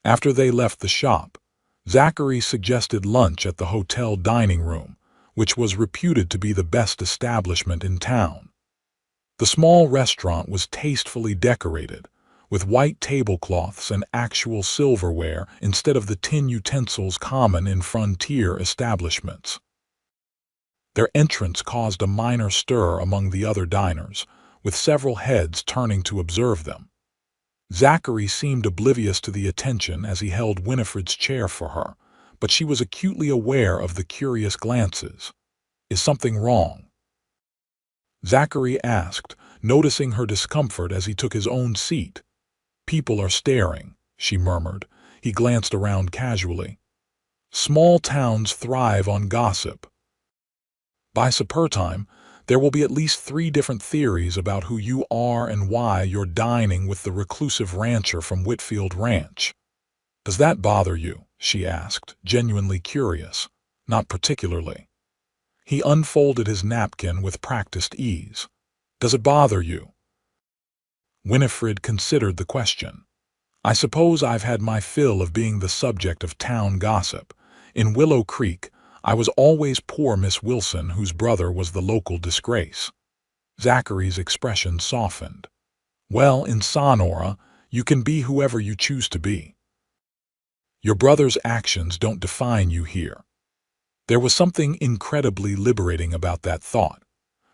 After they left the shop, Zachary suggested lunch at the hotel dining room, which was reputed to be the best establishment in town. The small restaurant was tastefully decorated, with white tablecloths and actual silverware instead of the tin utensils common in frontier establishments. Their entrance caused a minor stir among the other diners, with several heads turning to observe them. Zachary seemed oblivious to the attention as he held Winifred's chair for her, but she was acutely aware of the curious glances. "Is something wrong?" Zachary asked, noticing her discomfort as he took his own seat. "People are staring," she murmured. He glanced around casually. "Small towns thrive on gossip." By supper time, There will be at least 3 different theories about who you are and why you're dining with the reclusive rancher from Whitfield Ranch. Does that bother you? She asked, genuinely curious. Not particularly. He unfolded his napkin with practiced ease. Does it bother you? Winifred considered the question. I suppose I've had my fill of being the subject of town gossip. In Willow Creek, I was always poor Miss Wilson, whose brother was the local disgrace. Zachary's expression softened. Well, in Sonora, you can be whoever you choose to be. Your brother's actions don't define you here. There was something incredibly liberating about that thought.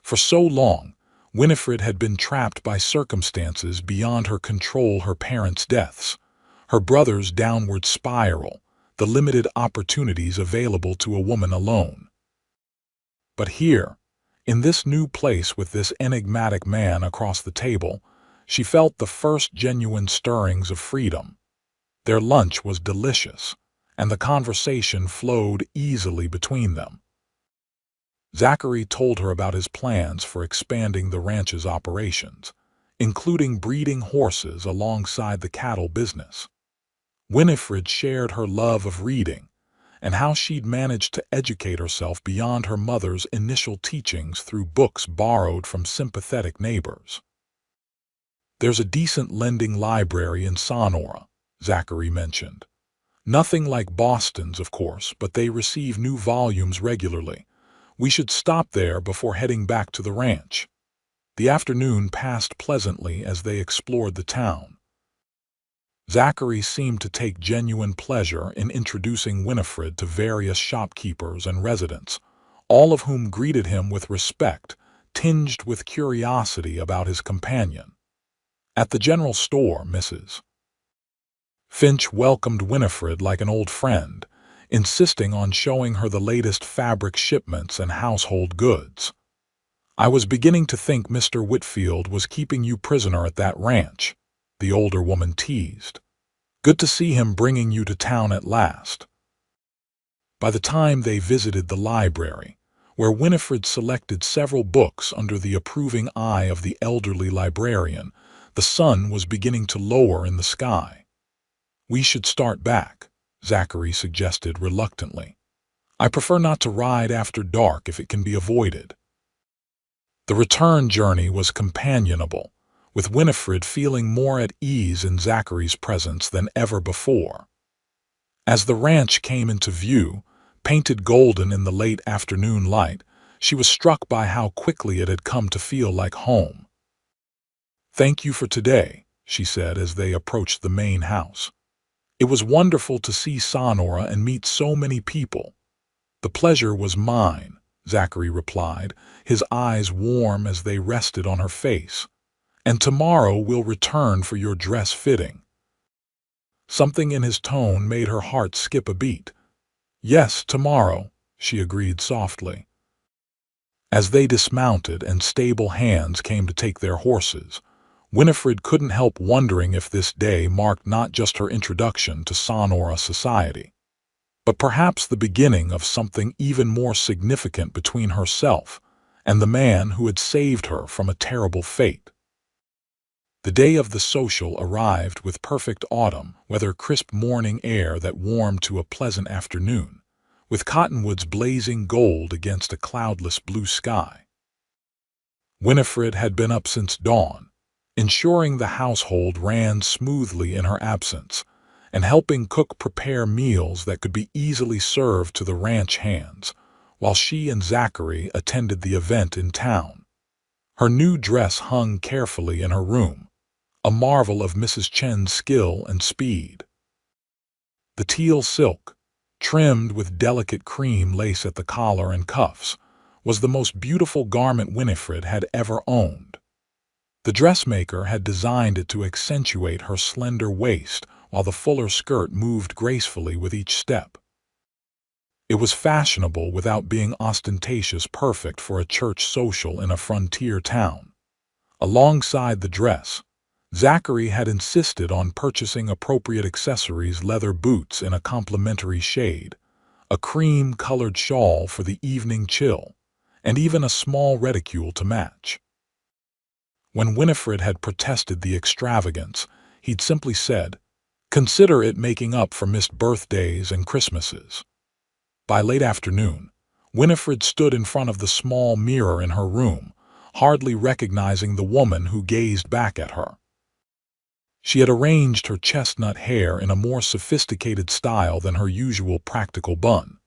For so long, Winifred had been trapped by circumstances beyond her control: her parents' deaths, her brother's downward spiral, the limited opportunities available to a woman alone. But here, in this new place with this enigmatic man across the table, she felt the first genuine stirrings of freedom. Their lunch was delicious, and the conversation flowed easily between them. Zachary told her about his plans for expanding the ranch's operations, including breeding horses alongside the cattle business. Winifred shared her love of reading and how she'd managed to educate herself beyond her mother's initial teachings through books borrowed from sympathetic neighbors. There's a decent lending library in Sonora, Zachary mentioned. Nothing like Boston's, of course, but they receive new volumes regularly. We should stop there before heading back to the ranch. The afternoon passed pleasantly as they explored the town. Zachary seemed to take genuine pleasure in introducing Winifred to various shopkeepers and residents, all of whom greeted him with respect, tinged with curiosity about his companion. At the general store, Mrs. Finch welcomed Winifred like an old friend, insisting on showing her the latest fabric shipments and household goods. I was beginning to think Mr. Whitfield was keeping you prisoner at that ranch, the older woman teased. Good to see him bringing you to town at last. By the time they visited the library, where Winifred selected several books under the approving eye of the elderly librarian, the sun was beginning to lower in the sky. We should start back, Zachary suggested reluctantly. I prefer not to ride after dark if it can be avoided. The return journey was companionable, with Winifred feeling more at ease in Zachary's presence than ever before. As the ranch came into view, painted golden in the late afternoon light, she was struck by how quickly it had come to feel like home. Thank you for today, she said as they approached the main house. It was wonderful to see Sonora and meet so many people. The pleasure was mine, Zachary replied, his eyes warm as they rested on her face. And tomorrow we'll return for your dress fitting. Something in his tone made her heart skip a beat. Yes, tomorrow, she agreed softly. As they dismounted and stable hands came to take their horses, Winifred couldn't help wondering if this day marked not just her introduction to Sonora society, but perhaps the beginning of something even more significant between herself and the man who had saved her from a terrible fate. The day of the social arrived with perfect autumn weather, crisp morning air that warmed to a pleasant afternoon, with cottonwoods blazing gold against a cloudless blue sky. Winifred had been up since dawn, ensuring the household ran smoothly in her absence, and helping cook prepare meals that could be easily served to the ranch hands, while she and Zachary attended the event in town. Her new dress hung carefully in her room, a marvel of Mrs. Chen's skill and speed. The teal silk, trimmed with delicate cream lace at the collar and cuffs, was the most beautiful garment Winifred had ever owned. The dressmaker had designed it to accentuate her slender waist, while the fuller skirt moved gracefully with each step. It was fashionable without being ostentatious, perfect for a church social in a frontier town. Alongside the dress, Zachary had insisted on purchasing appropriate accessories: leather boots in a complementary shade, a cream-colored shawl for the evening chill, and even a small reticule to match. When Winifred had protested the extravagance, he'd simply said, "Consider it making up for missed birthdays and Christmases." By late afternoon, Winifred stood in front of the small mirror in her room, hardly recognizing the woman who gazed back at her. She had arranged her chestnut hair in a more sophisticated style than her usual practical bun,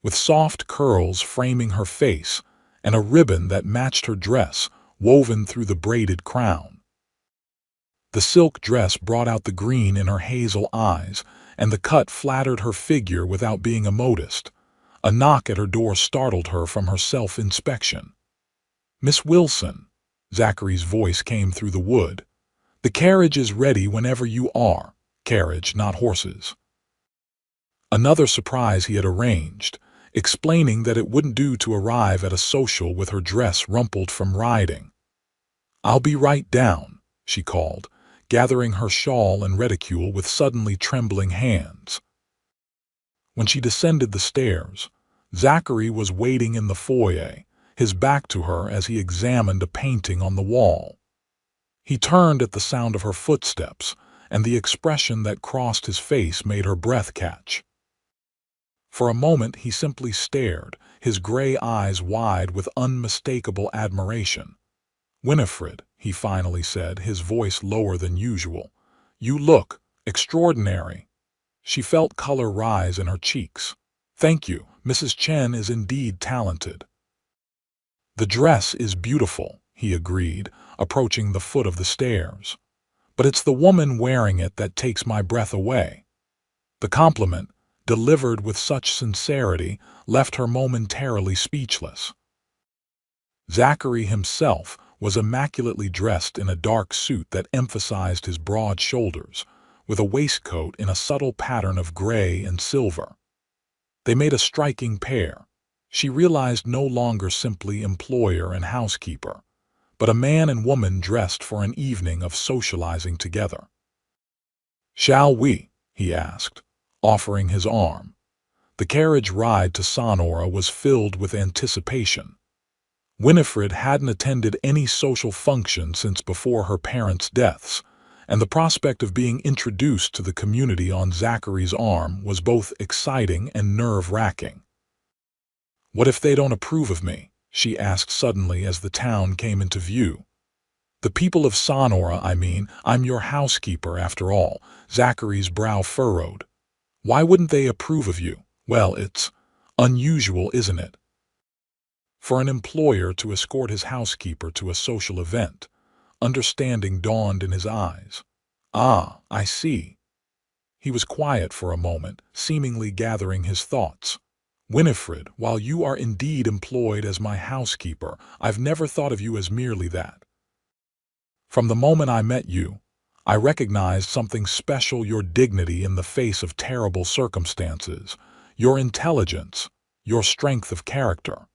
with soft curls framing her face and a ribbon that matched her dress woven through the braided crown. The silk dress brought out the green in her hazel eyes, and the cut flattered her figure without being immodest. A knock at her door startled her from her self-inspection. "Miss Wilson," Zachary's voice came through the wood. "The carriage is ready whenever you are." Carriage, not horses. Another surprise he had arranged, explaining that it wouldn't do to arrive at a social with her dress rumpled from riding. "I'll be right down," she called, gathering her shawl and reticule with suddenly trembling hands. When she descended the stairs, Zachary was waiting in the foyer, his back to her as he examined a painting on the wall. He turned at the sound of her footsteps, and the expression that crossed his face made her breath catch. For a moment he simply stared, his gray eyes wide with unmistakable admiration. "Winifred," he finally said, his voice lower than usual, "you look extraordinary." She felt color rise in her cheeks. "Thank you. Mrs. Chen is indeed talented." "The dress is beautiful," he agreed, approaching the foot of the stairs. "But it's the woman wearing it that takes my breath away." The compliment, delivered with such sincerity, left her momentarily speechless. Zachary himself was immaculately dressed in a dark suit that emphasized his broad shoulders, with a waistcoat in a subtle pattern of gray and silver. They made a striking pair. She realized no longer simply employer and housekeeper, but a man and woman dressed for an evening of socializing together. "Shall we?" he asked, offering his arm. The carriage ride to Sonora was filled with anticipation. Winifred hadn't attended any social function since before her parents' deaths, and the prospect of being introduced to the community on Zachary's arm was both exciting and nerve-wracking. "What if they don't approve of me?" she asked suddenly as the town came into view. "The people of Sonora, I mean. I'm your housekeeper, after all." Zachary's brow furrowed. "Why wouldn't they approve of you?" "Well, it's unusual, isn't it, for an employer to escort his housekeeper to a social event?" Understanding dawned in his eyes. "Ah, I see." He was quiet for a moment, seemingly gathering his thoughts. "Winifred, while you are indeed employed as my housekeeper, I've never thought of you as merely that. From the moment I met you, I recognized something special: your dignity in the face of terrible circumstances, your intelligence, your strength of character."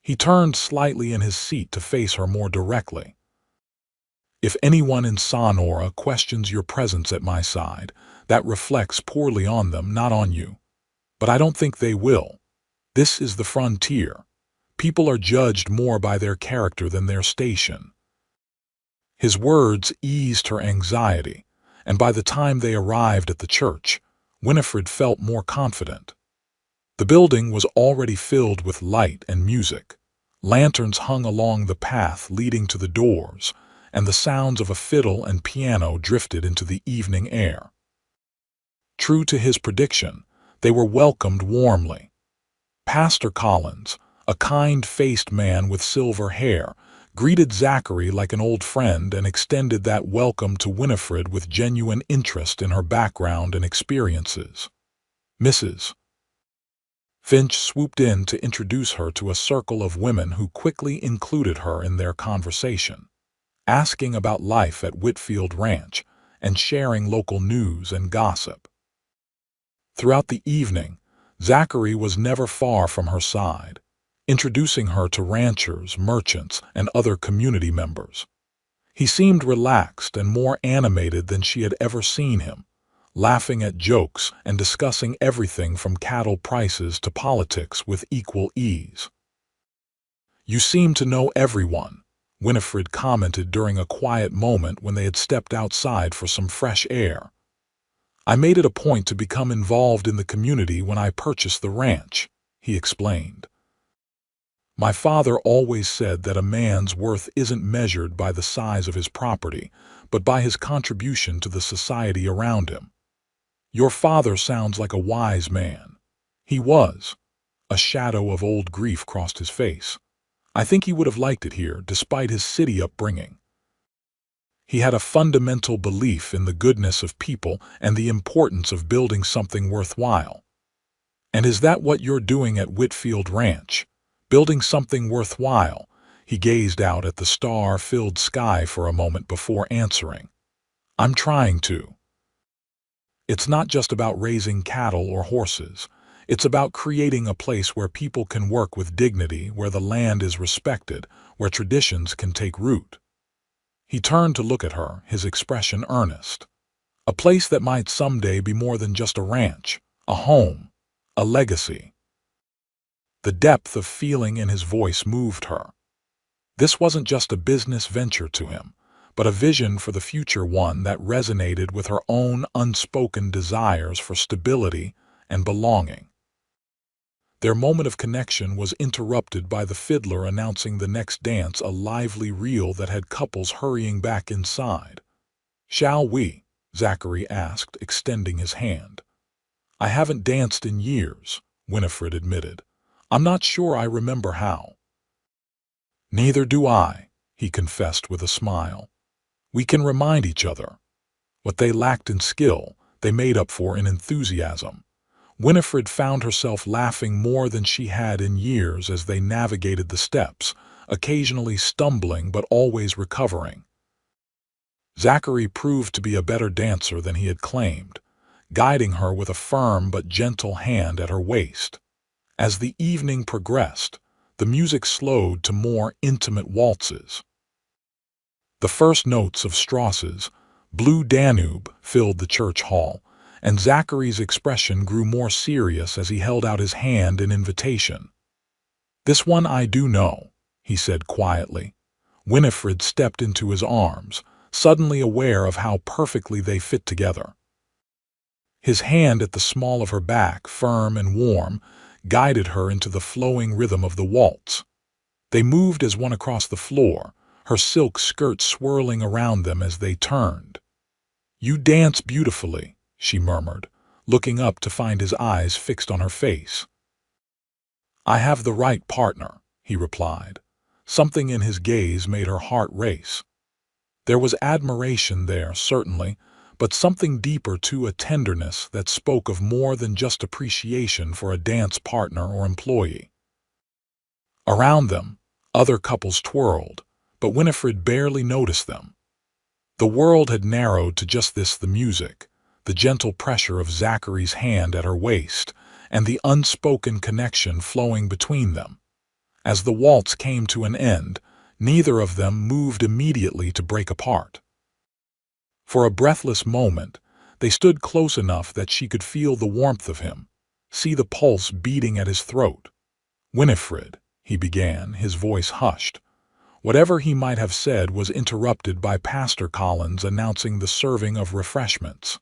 He turned slightly in his seat to face her more directly. "If anyone in Sonora questions your presence at my side, that reflects poorly on them, not on you. But I don't think they will. This is the frontier. People are judged more by their character than their station." His words eased her anxiety, and by the time they arrived at the church, Winifred felt more confident. The building was already filled with light and music. Lanterns hung along the path leading to the doors, and the sounds of a fiddle and piano drifted into the evening air. True to his prediction, they were welcomed warmly. Pastor Collins, a kind-faced man with silver hair, greeted Zachary like an old friend and extended that welcome to Winifred with genuine interest in her background and experiences. Mrs. Finch swooped in to introduce her to a circle of women who quickly included her in their conversation, asking about life at Whitfield Ranch and sharing local news and gossip. Throughout the evening, Zachary was never far from her side, introducing her to ranchers, merchants, and other community members. He seemed relaxed and more animated than she had ever seen him, laughing at jokes and discussing everything from cattle prices to politics with equal ease. "You seem to know everyone," Winifred commented during a quiet moment when they had stepped outside for some fresh air. "I made it a point to become involved in the community when I purchased the ranch," he explained. "My father always said that a man's worth isn't measured by the size of his property, but by his contribution to the society around him. Your father sounds like a wise man." He was. A shadow of old grief crossed his face. "I think he would have liked it here, despite his city upbringing. He had a fundamental belief in the goodness of people and the importance of building something worthwhile." "And is that what you're doing at Whitfield Ranch? Building something worthwhile?" He gazed out at the star-filled sky for a moment before answering. "I'm trying to. It's not just about raising cattle or horses. It's about creating a place where people can work with dignity, where the land is respected, where traditions can take root." He turned to look at her, his expression earnest. "A place that might someday be more than just a ranch, a home, a legacy." The depth of feeling in his voice moved her. This wasn't just a business venture to him, but a vision for the future, one that resonated with her own unspoken desires for stability and belonging. Their moment of connection was interrupted by the fiddler announcing the next dance, a lively reel that had couples hurrying back inside. "Shall we?" Zachary asked, extending his hand. "I haven't danced in years," Winifred admitted. "I'm not sure I remember how." "Neither do I," he confessed with a smile. "We can remind each other." What they lacked in skill, they made up for in enthusiasm. Winifred found herself laughing more than she had in years as they navigated the steps, occasionally stumbling but always recovering. Zachary proved to be a better dancer than he had claimed, guiding her with a firm but gentle hand at her waist. As the evening progressed, the music slowed to more intimate waltzes. The first notes of Strauss's Blue Danube filled the church hall, and Zachary's expression grew more serious as he held out his hand in invitation. "This one I do know," he said quietly. Winifred stepped into his arms, suddenly aware of how perfectly they fit together. His hand at the small of her back, firm and warm, guided her into the flowing rhythm of the waltz. They moved as one across the floor, her silk skirt swirling around them as they turned. "You dance beautifully," she murmured, looking up to find his eyes fixed on her face. "I have the right partner," he replied. Something in his gaze made her heart race. There was admiration there, certainly, but something deeper too, a tenderness that spoke of more than just appreciation for a dance partner or employee. Around them, other couples twirled, but Winifred barely noticed them. The world had narrowed to just this: the music, the gentle pressure of Zachary's hand at her waist, and the unspoken connection flowing between them. As the waltz came to an end, neither of them moved immediately to break apart. For a breathless moment, they stood close enough that she could feel the warmth of him, see the pulse beating at his throat. "Winifred," he began, his voice hushed. Whatever he might have said was interrupted by Pastor Collins announcing the serving of refreshments.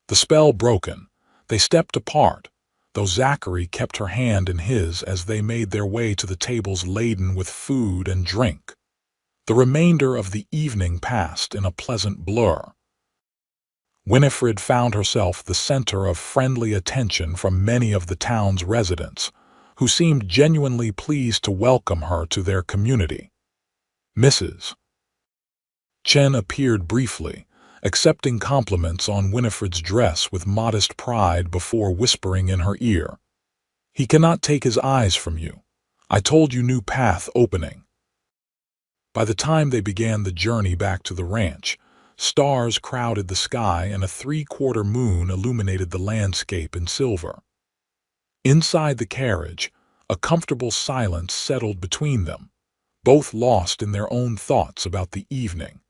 The spell broken, they stepped apart, though Zachary kept her hand in his as they made their way to the tables laden with food and drink. The remainder of the evening passed in a pleasant blur. Winifred found herself the center of friendly attention from many of the town's residents, who seemed genuinely pleased to welcome her to their community. Mrs. Chen appeared briefly, accepting compliments on Winifred's dress with modest pride before whispering in her ear, "He cannot take his eyes from you. I told you, new path opening." By the time they began the journey back to the ranch, stars crowded the sky and a three-quarter moon illuminated the landscape in silver. Inside the carriage, a comfortable silence settled between them, both lost in their own thoughts about the evening.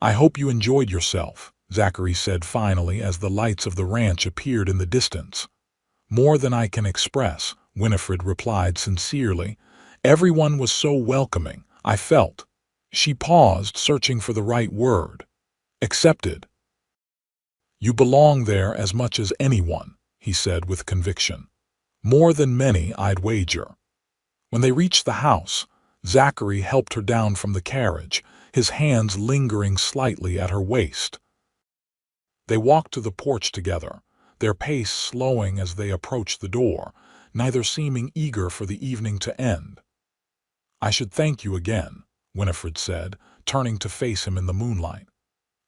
"I hope you enjoyed yourself," Zachary said finally as the lights of the ranch appeared in the distance. "More than I can express," Winifred replied sincerely, Everyone was so welcoming, I felt. She paused, searching for the right word. Accepted. You belong there as much as anyone, he said with conviction. More than many, I'd wager. When they reached the house, Zachary helped her down from the carriage, his hands lingering slightly at her waist. They walked to the porch together, their pace slowing as they approached the door, neither seeming eager for the evening to end. I should thank you again, Winifred said, turning to face him in the moonlight.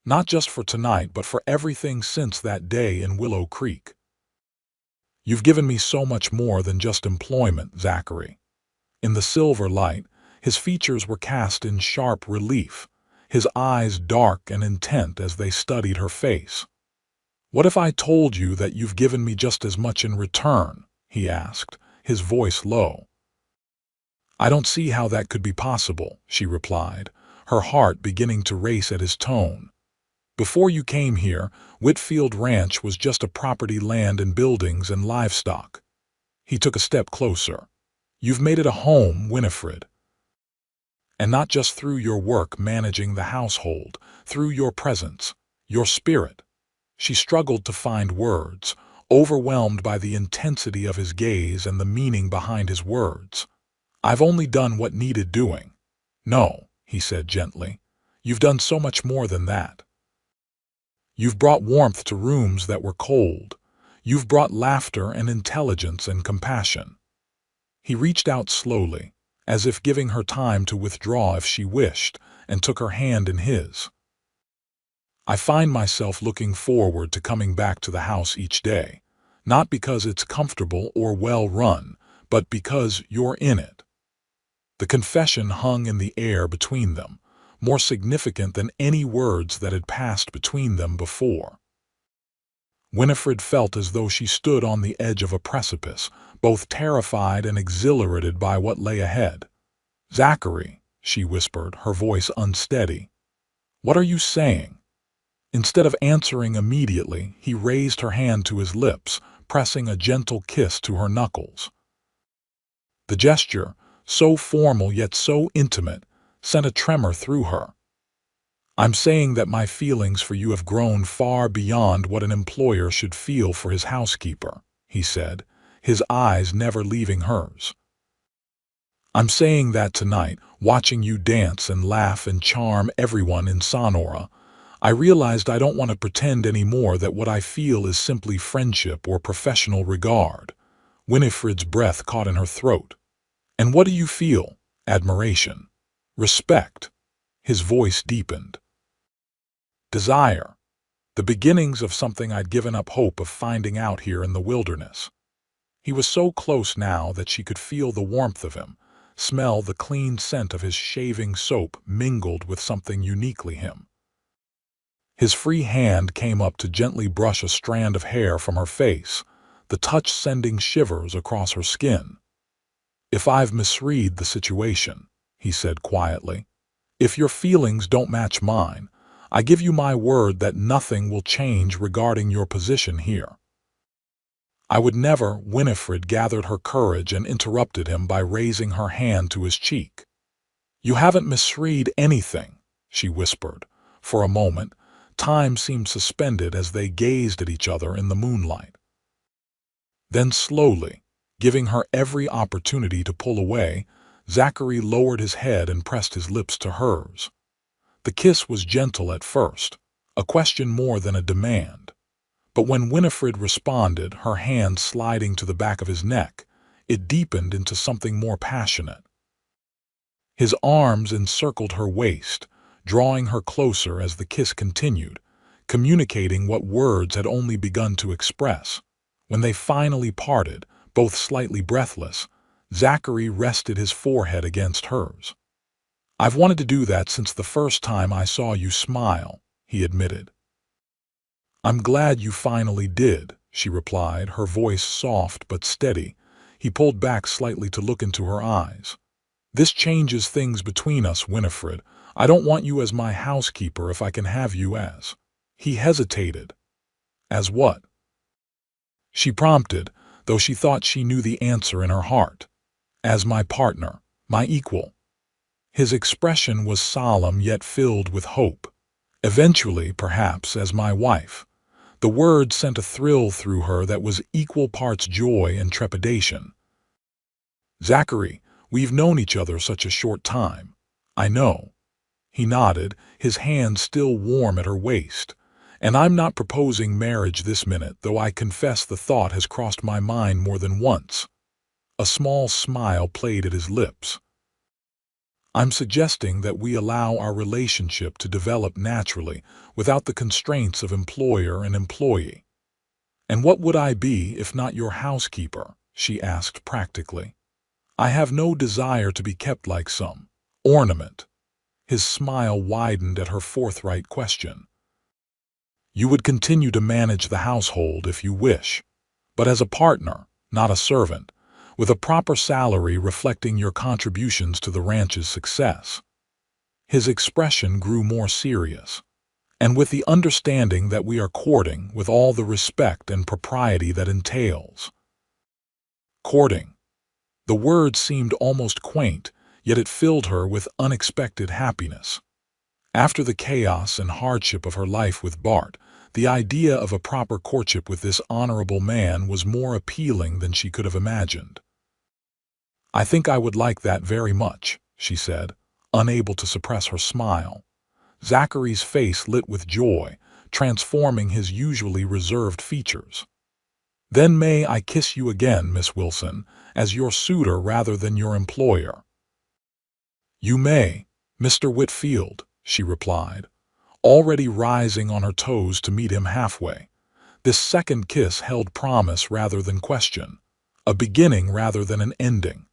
Not just for tonight, but for everything since that day in Willow Creek. You've given me so much more than just employment, Zachary. In the silver light, his features were cast in sharp relief, his eyes dark and intent as they studied her face. What if I told you that you've given me just as much in return? He asked, his voice low. I don't see how that could be possible, she replied, her heart beginning to race at his tone. Before you came here, Whitfield Ranch was just a property, land and buildings and livestock. He took a step closer. You've made it a home, Winifred. And not just through your work managing the household, through your presence, your spirit. She struggled to find words, overwhelmed by the intensity of his gaze and the meaning behind his words. I've only done what needed doing. No, he said gently. You've done so much more than that. You've brought warmth to rooms that were cold. You've brought laughter and intelligence and compassion. He reached out slowly, as if giving her time to withdraw if she wished, and took her hand in his. I find myself looking forward to coming back to the house each day, not because it's comfortable or well run, but because you're in it. The confession hung in the air between them, more significant than any words that had passed between them before. Winifred felt as though she stood on the edge of a precipice, both terrified and exhilarated by what lay ahead. Zachary, she whispered, her voice unsteady. What are you saying? Instead of answering immediately, he raised her hand to his lips, pressing a gentle kiss to her knuckles. The gesture, so formal yet so intimate, sent a tremor through her. I'm saying that my feelings for you have grown far beyond what an employer should feel for his housekeeper, he said, his eyes never leaving hers. I'm saying that tonight, watching you dance and laugh and charm everyone in Sonora, I realized I don't want to pretend anymore that what I feel is simply friendship or professional regard. Winifred's breath caught in her throat. And what do you feel? Admiration. Respect. His voice deepened. Desire. The beginnings of something I'd given up hope of finding out here in the wilderness. He was so close now that she could feel the warmth of him, smell the clean scent of his shaving soap mingled with something uniquely him. His free hand came up to gently brush a strand of hair from her face, the touch sending shivers across her skin. If I've misread the situation, he said quietly, if your feelings don't match mine, I give you my word that nothing will change regarding your position here. I would never. Winifred gathered her courage and interrupted him by raising her hand to his cheek. You haven't misread anything, she whispered. For a moment, time seemed suspended as they gazed at each other in the moonlight. Then slowly, giving her every opportunity to pull away, Zachary lowered his head and pressed his lips to hers. The kiss was gentle at first, a question more than a demand. But when Winifred responded, her hand sliding to the back of his neck, it deepened into something more passionate. His arms encircled her waist, drawing her closer as the kiss continued, communicating what words had only begun to express. When they finally parted, both slightly breathless, Zachary rested his forehead against hers. I've wanted to do that since the first time I saw you smile, he admitted. I'm glad you finally did, she replied, her voice soft but steady. He pulled back slightly to look into her eyes. This changes things between us, Winifred. I don't want you as my housekeeper if I can have you as. He hesitated. As what? She prompted, though she thought she knew the answer in her heart. As my partner, My equal." His expression was solemn yet filled with hope. "Eventually, perhaps, as my wife." The word sent a thrill through her that was equal parts joy and trepidation. "Zachary, we've known each other such a short time." "I know." He nodded, his hand still warm at her waist. "And I'm not proposing marriage this minute, though I confess the thought has crossed my mind more than once." A small smile played at his lips. "I'm suggesting that we allow our relationship to develop naturally, without the constraints of employer and employee." "And what would I be if not your housekeeper?" she asked practically. "I have no desire to be kept like some ornament." His smile widened at her forthright question. "You would continue to manage the household if you wish, but as a partner, not a servant, with a proper salary reflecting your contributions to the ranch's success." His expression grew more serious. "And with the understanding that we are courting with all the respect and propriety that entails." Courting. The word seemed almost quaint, yet it filled her with unexpected happiness. After the chaos and hardship of her life with Bart, the idea of a proper courtship with this honorable man was more appealing than she could have imagined. "I think I would like that very much," she said, unable to suppress her smile. Zachary's face lit with joy, transforming his usually reserved features. "Then may I kiss you again, Miss Wilson, as your suitor rather than your employer?" "You may, Mr. Whitfield," she replied, already rising on her toes to meet him halfway. This second kiss held promise rather than question, a beginning rather than an ending.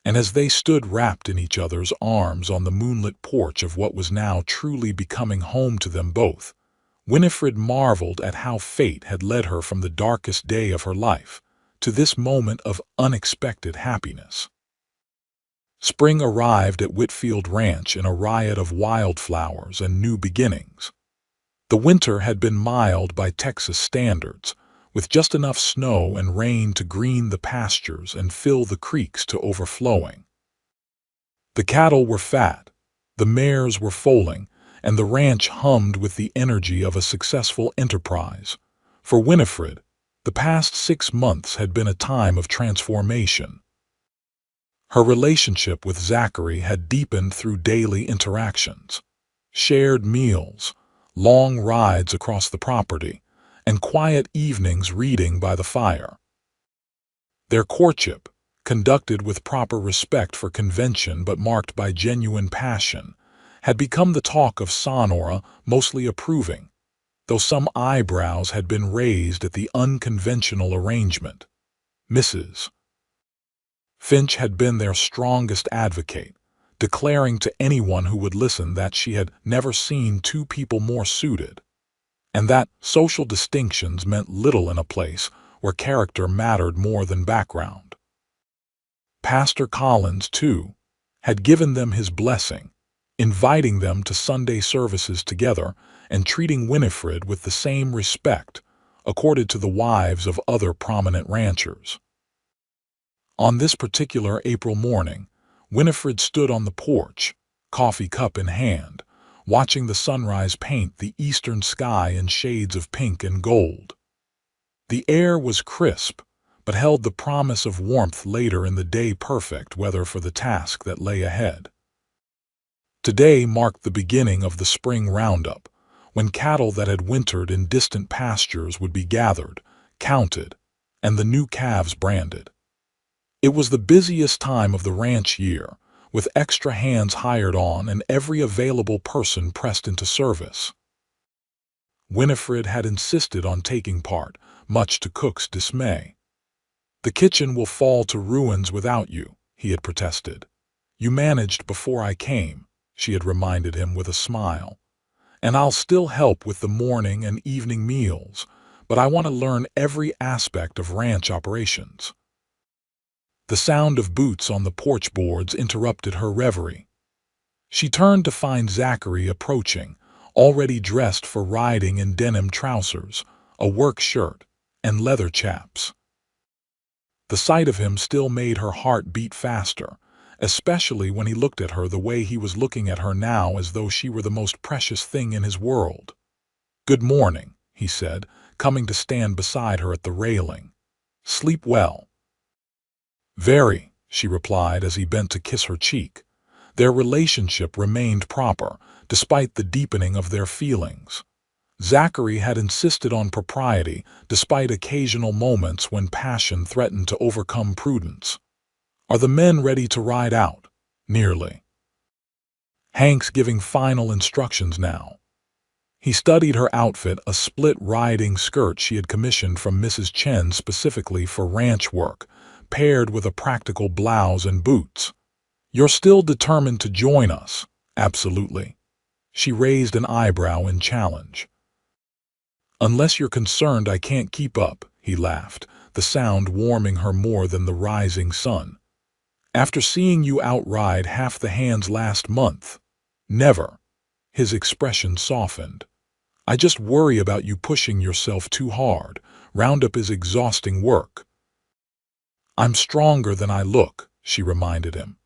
And as they stood wrapped in each other's arms on the moonlit porch of what was now truly becoming home to them both, Winifred marveled at how fate had led her from the darkest day of her life to this moment of unexpected happiness. Spring arrived at Whitfield Ranch in a riot of wildflowers and new beginnings. The winter had been mild by Texas standards, with just enough snow and rain to green the pastures and fill the creeks to overflowing. The cattle were fat, the mares were foaling, and the ranch hummed with the energy of a successful enterprise. For Winifred, the past 6 months had been a time of transformation. Her relationship with Zachary had deepened through daily interactions, shared meals, long rides across the property, and quiet evenings reading by the fire. Their courtship, conducted with proper respect for convention but marked by genuine passion, had become the talk of Sonora, mostly approving, though some eyebrows had been raised at the unconventional arrangement. Mrs. Finch had been their strongest advocate, declaring to anyone who would listen that she had never seen two people more suited, and that social distinctions meant little in a place where character mattered more than background. Pastor Collins, too, had given them his blessing, inviting them to Sunday services together and treating Winifred with the same respect accorded to the wives of other prominent ranchers. On this particular April morning, Winifred stood on the porch, coffee cup in hand, watching the sunrise paint the eastern sky in shades of pink and gold. The air was crisp, but held the promise of warmth later in the day, perfect weather for the task that lay ahead. Today marked the beginning of the spring roundup, when cattle that had wintered in distant pastures would be gathered, counted, and the new calves branded. It was the busiest time of the ranch year, with extra hands hired on and every available person pressed into service. Winifred had insisted on taking part, much to Cook's dismay. "The kitchen will fall to ruins without you," he had protested. "You managed before I came," she had reminded him with a smile. "And I'll still help with the morning and evening meals, but I want to learn every aspect of ranch operations." The sound of boots on the porch boards interrupted her reverie. She turned to find Zachary approaching, already dressed for riding in denim trousers, a work shirt, and leather chaps. The sight of him still made her heart beat faster, especially when he looked at her the way he was looking at her now, as though she were the most precious thing in his world. "Good morning," he said, coming to stand beside her at the railing. "Sleep well?" "Very," she replied as he bent to kiss her cheek. Their relationship remained proper, despite the deepening of their feelings. Zachary had insisted on propriety, despite occasional moments when passion threatened to overcome prudence. "Are the men ready to ride out?" "Nearly." "Hank's giving final instructions now." He studied her outfit, a split riding skirt she had commissioned from Mrs. Chen specifically for ranch work, paired with a practical blouse and boots. "You're still determined to join us?" "Absolutely." She raised an eyebrow in challenge. "Unless you're concerned I can't keep up," he laughed, the sound warming her more than the rising sun. "After seeing you outride half the hands last month." "Never." His expression softened. "I just worry about you pushing yourself too hard. Roundup is exhausting work." "I'm stronger than I look," she reminded him.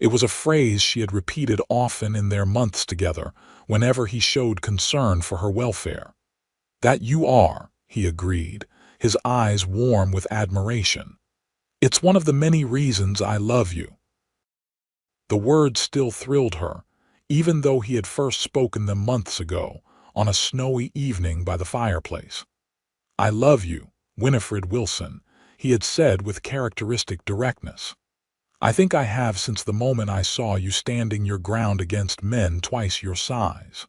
It was a phrase she had repeated often in their months together, whenever he showed concern for her welfare. "That you are," he agreed, his eyes warm with admiration. "It's one of the many reasons I love you." The words still thrilled her, even though he had first spoken them months ago, on a snowy evening by the fireplace. "I love you, Winifred Wilson," he had said with characteristic directness. "I think I have since the moment I saw you standing your ground against men twice your size."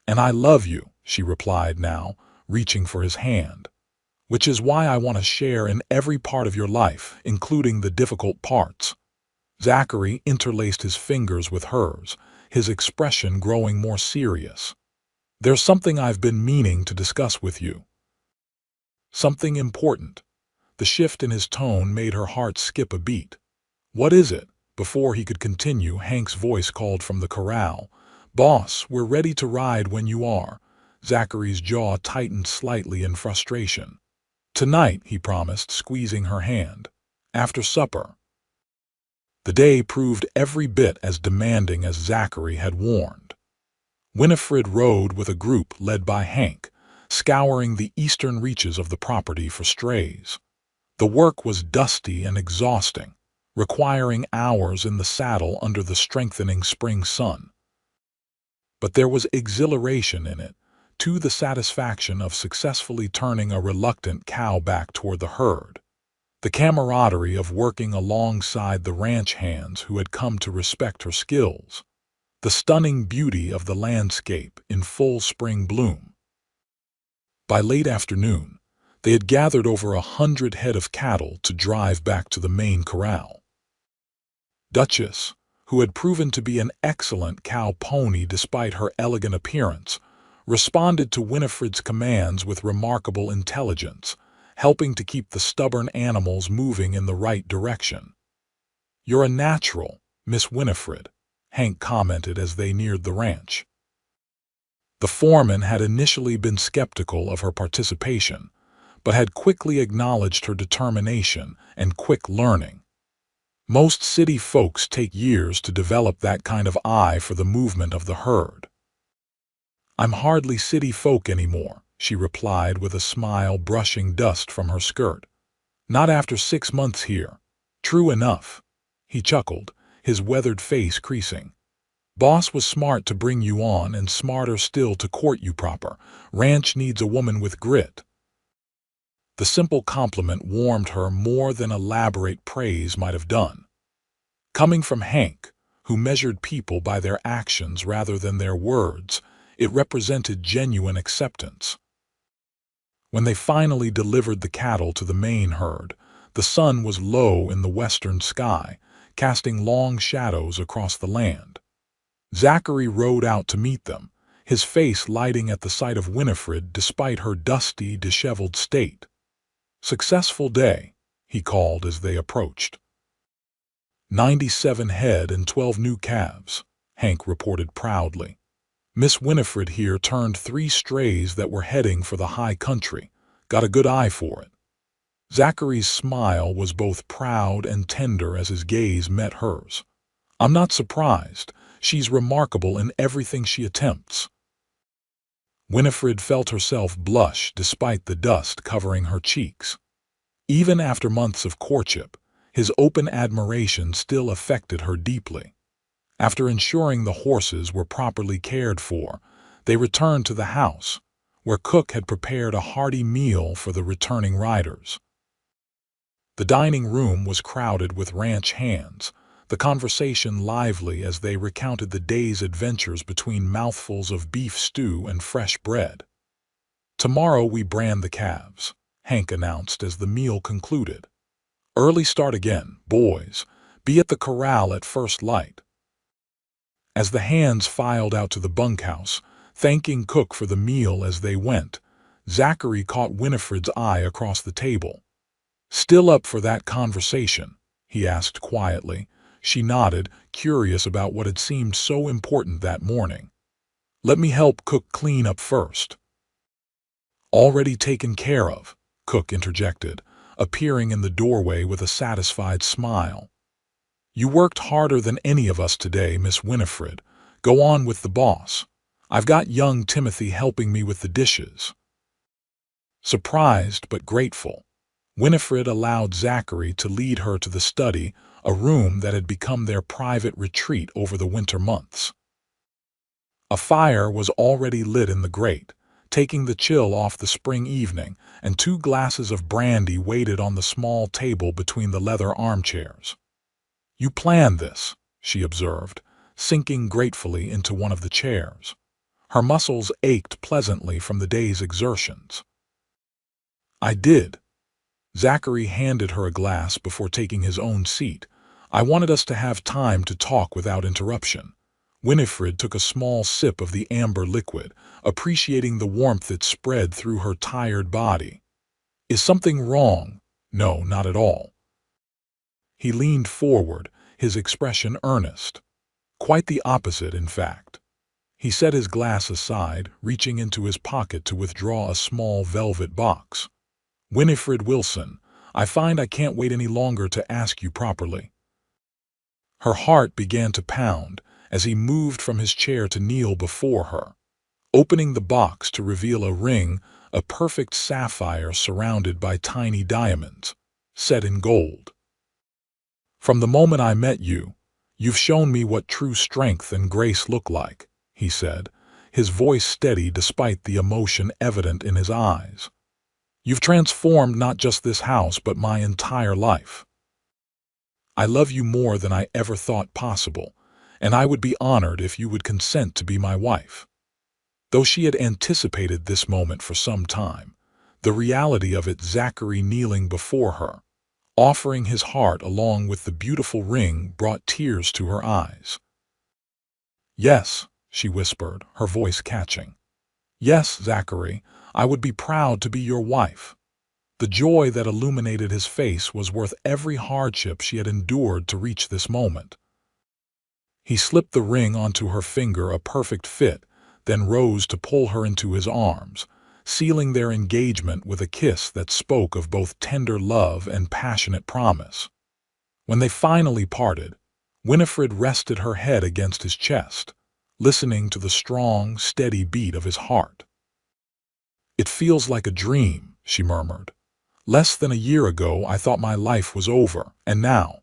"And I love you," she replied now, reaching for his hand. "Which is why I want to share in every part of your life, including the difficult parts." Zachary interlaced his fingers with hers, his expression growing more serious. "There's something I've been meaning to discuss with you." "Something important." The shift in his tone made her heart skip a beat. "What is it?" Before he could continue, Hank's voice called from the corral. "Boss, we're ready to ride when you are." Zachary's jaw tightened slightly in frustration. "Tonight," he promised, squeezing her hand. "After supper." The day proved every bit as demanding as Zachary had warned. Winifred rode with a group led by Hank, scouring the eastern reaches of the property for strays. The work was dusty and exhausting, requiring hours in the saddle under the strengthening spring sun. But there was exhilaration in it, to the satisfaction of successfully turning a reluctant cow back toward the herd. The camaraderie of working alongside the ranch hands who had come to respect her skills. The stunning beauty of the landscape in full spring bloom. By late afternoon, they had gathered over 100 head of cattle to drive back to the main corral. Duchess, who had proven to be an excellent cow pony despite her elegant appearance, responded to Winifred's commands with remarkable intelligence, helping to keep the stubborn animals moving in the right direction. "You're a natural, Miss Winifred," Hank commented as they neared the ranch. The foreman had initially been skeptical of her participation, but had quickly acknowledged her determination and quick learning. "Most city folks take years to develop that kind of eye for the movement of the herd." "I'm hardly city folk anymore," she replied with a smile, brushing dust from her skirt. "Not after 6 months here." "True enough." He chuckled, his weathered face creasing. "Boss was smart to bring you on and smarter still to court you proper. Ranch needs a woman with grit." The simple compliment warmed her more than elaborate praise might have done. Coming from Hank, who measured people by their actions rather than their words, it represented genuine acceptance. When they finally delivered the cattle to the main herd, the sun was low in the western sky, casting long shadows across the land. Zachary rode out to meet them, his face lighting at the sight of Winifred despite her dusty, disheveled state. "Successful day," he called as they approached. 97 head and 12 new calves, Hank reported proudly. "Miss Winifred here turned 3 strays that were heading for the high country. Got a good eye for it." Zachary's smile was both proud and tender as his gaze met hers. "I'm not surprised. She's remarkable in everything she attempts." Winifred felt herself blush despite the dust covering her cheeks. Even after months of courtship, his open admiration still affected her deeply. After ensuring the horses were properly cared for, they returned to the house, where Cook had prepared a hearty meal for the returning riders. The dining room was crowded with ranch hands, the conversation lively as they recounted the day's adventures between mouthfuls of beef stew and fresh bread. "Tomorrow we brand the calves," Hank announced as the meal concluded. "Early start again, boys. Be at the corral at first light." As the hands filed out to the bunkhouse, thanking Cook for the meal as they went, Zachary caught Winifred's eye across the table. "Still up for that conversation?" he asked quietly. She nodded, curious about what had seemed so important that morning. "Let me help Cook clean up first." "Already taken care of," Cook interjected, appearing in the doorway with a satisfied smile. "You worked harder than any of us today, Miss Winifred. Go on with the boss. I've got young Timothy helping me with the dishes." Surprised but grateful, Winifred allowed Zachary to lead her to the study, a room that had become their private retreat over the winter months. A fire was already lit in the grate, taking the chill off the spring evening, and 2 glasses of brandy waited on the small table between the leather armchairs. "You planned this," she observed, sinking gratefully into one of the chairs. Her muscles ached pleasantly from the day's exertions. "I did." Zachary handed her a glass before taking his own seat. "I wanted us to have time to talk without interruption." Winifred took a small sip of the amber liquid, appreciating the warmth it spread through her tired body. "Is something wrong?" "No, not at all." He leaned forward, his expression earnest. "Quite the opposite, in fact." He set his glass aside, reaching into his pocket to withdraw a small velvet box. "Winifred Wilson, I find I can't wait any longer to ask you properly." Her heart began to pound as he moved from his chair to kneel before her, opening the box to reveal a ring, a perfect sapphire surrounded by tiny diamonds, set in gold. "From the moment I met you, you've shown me what true strength and grace look like," he said, his voice steady despite the emotion evident in his eyes. "You've transformed not just this house but my entire life. I love you more than I ever thought possible, and I would be honored if you would consent to be my wife." Though she had anticipated this moment for some time, the reality of it, Zachary kneeling before her, offering his heart along with the beautiful ring, brought tears to her eyes. "Yes," she whispered, her voice catching. "Yes, Zachary, I would be proud to be your wife." The joy that illuminated his face was worth every hardship she had endured to reach this moment. He slipped the ring onto her finger, a perfect fit, then rose to pull her into his arms, sealing their engagement with a kiss that spoke of both tender love and passionate promise. When they finally parted, Winifred rested her head against his chest, listening to the strong, steady beat of his heart. "It feels like a dream," she murmured. "Less than a year ago I thought my life was over, and now—"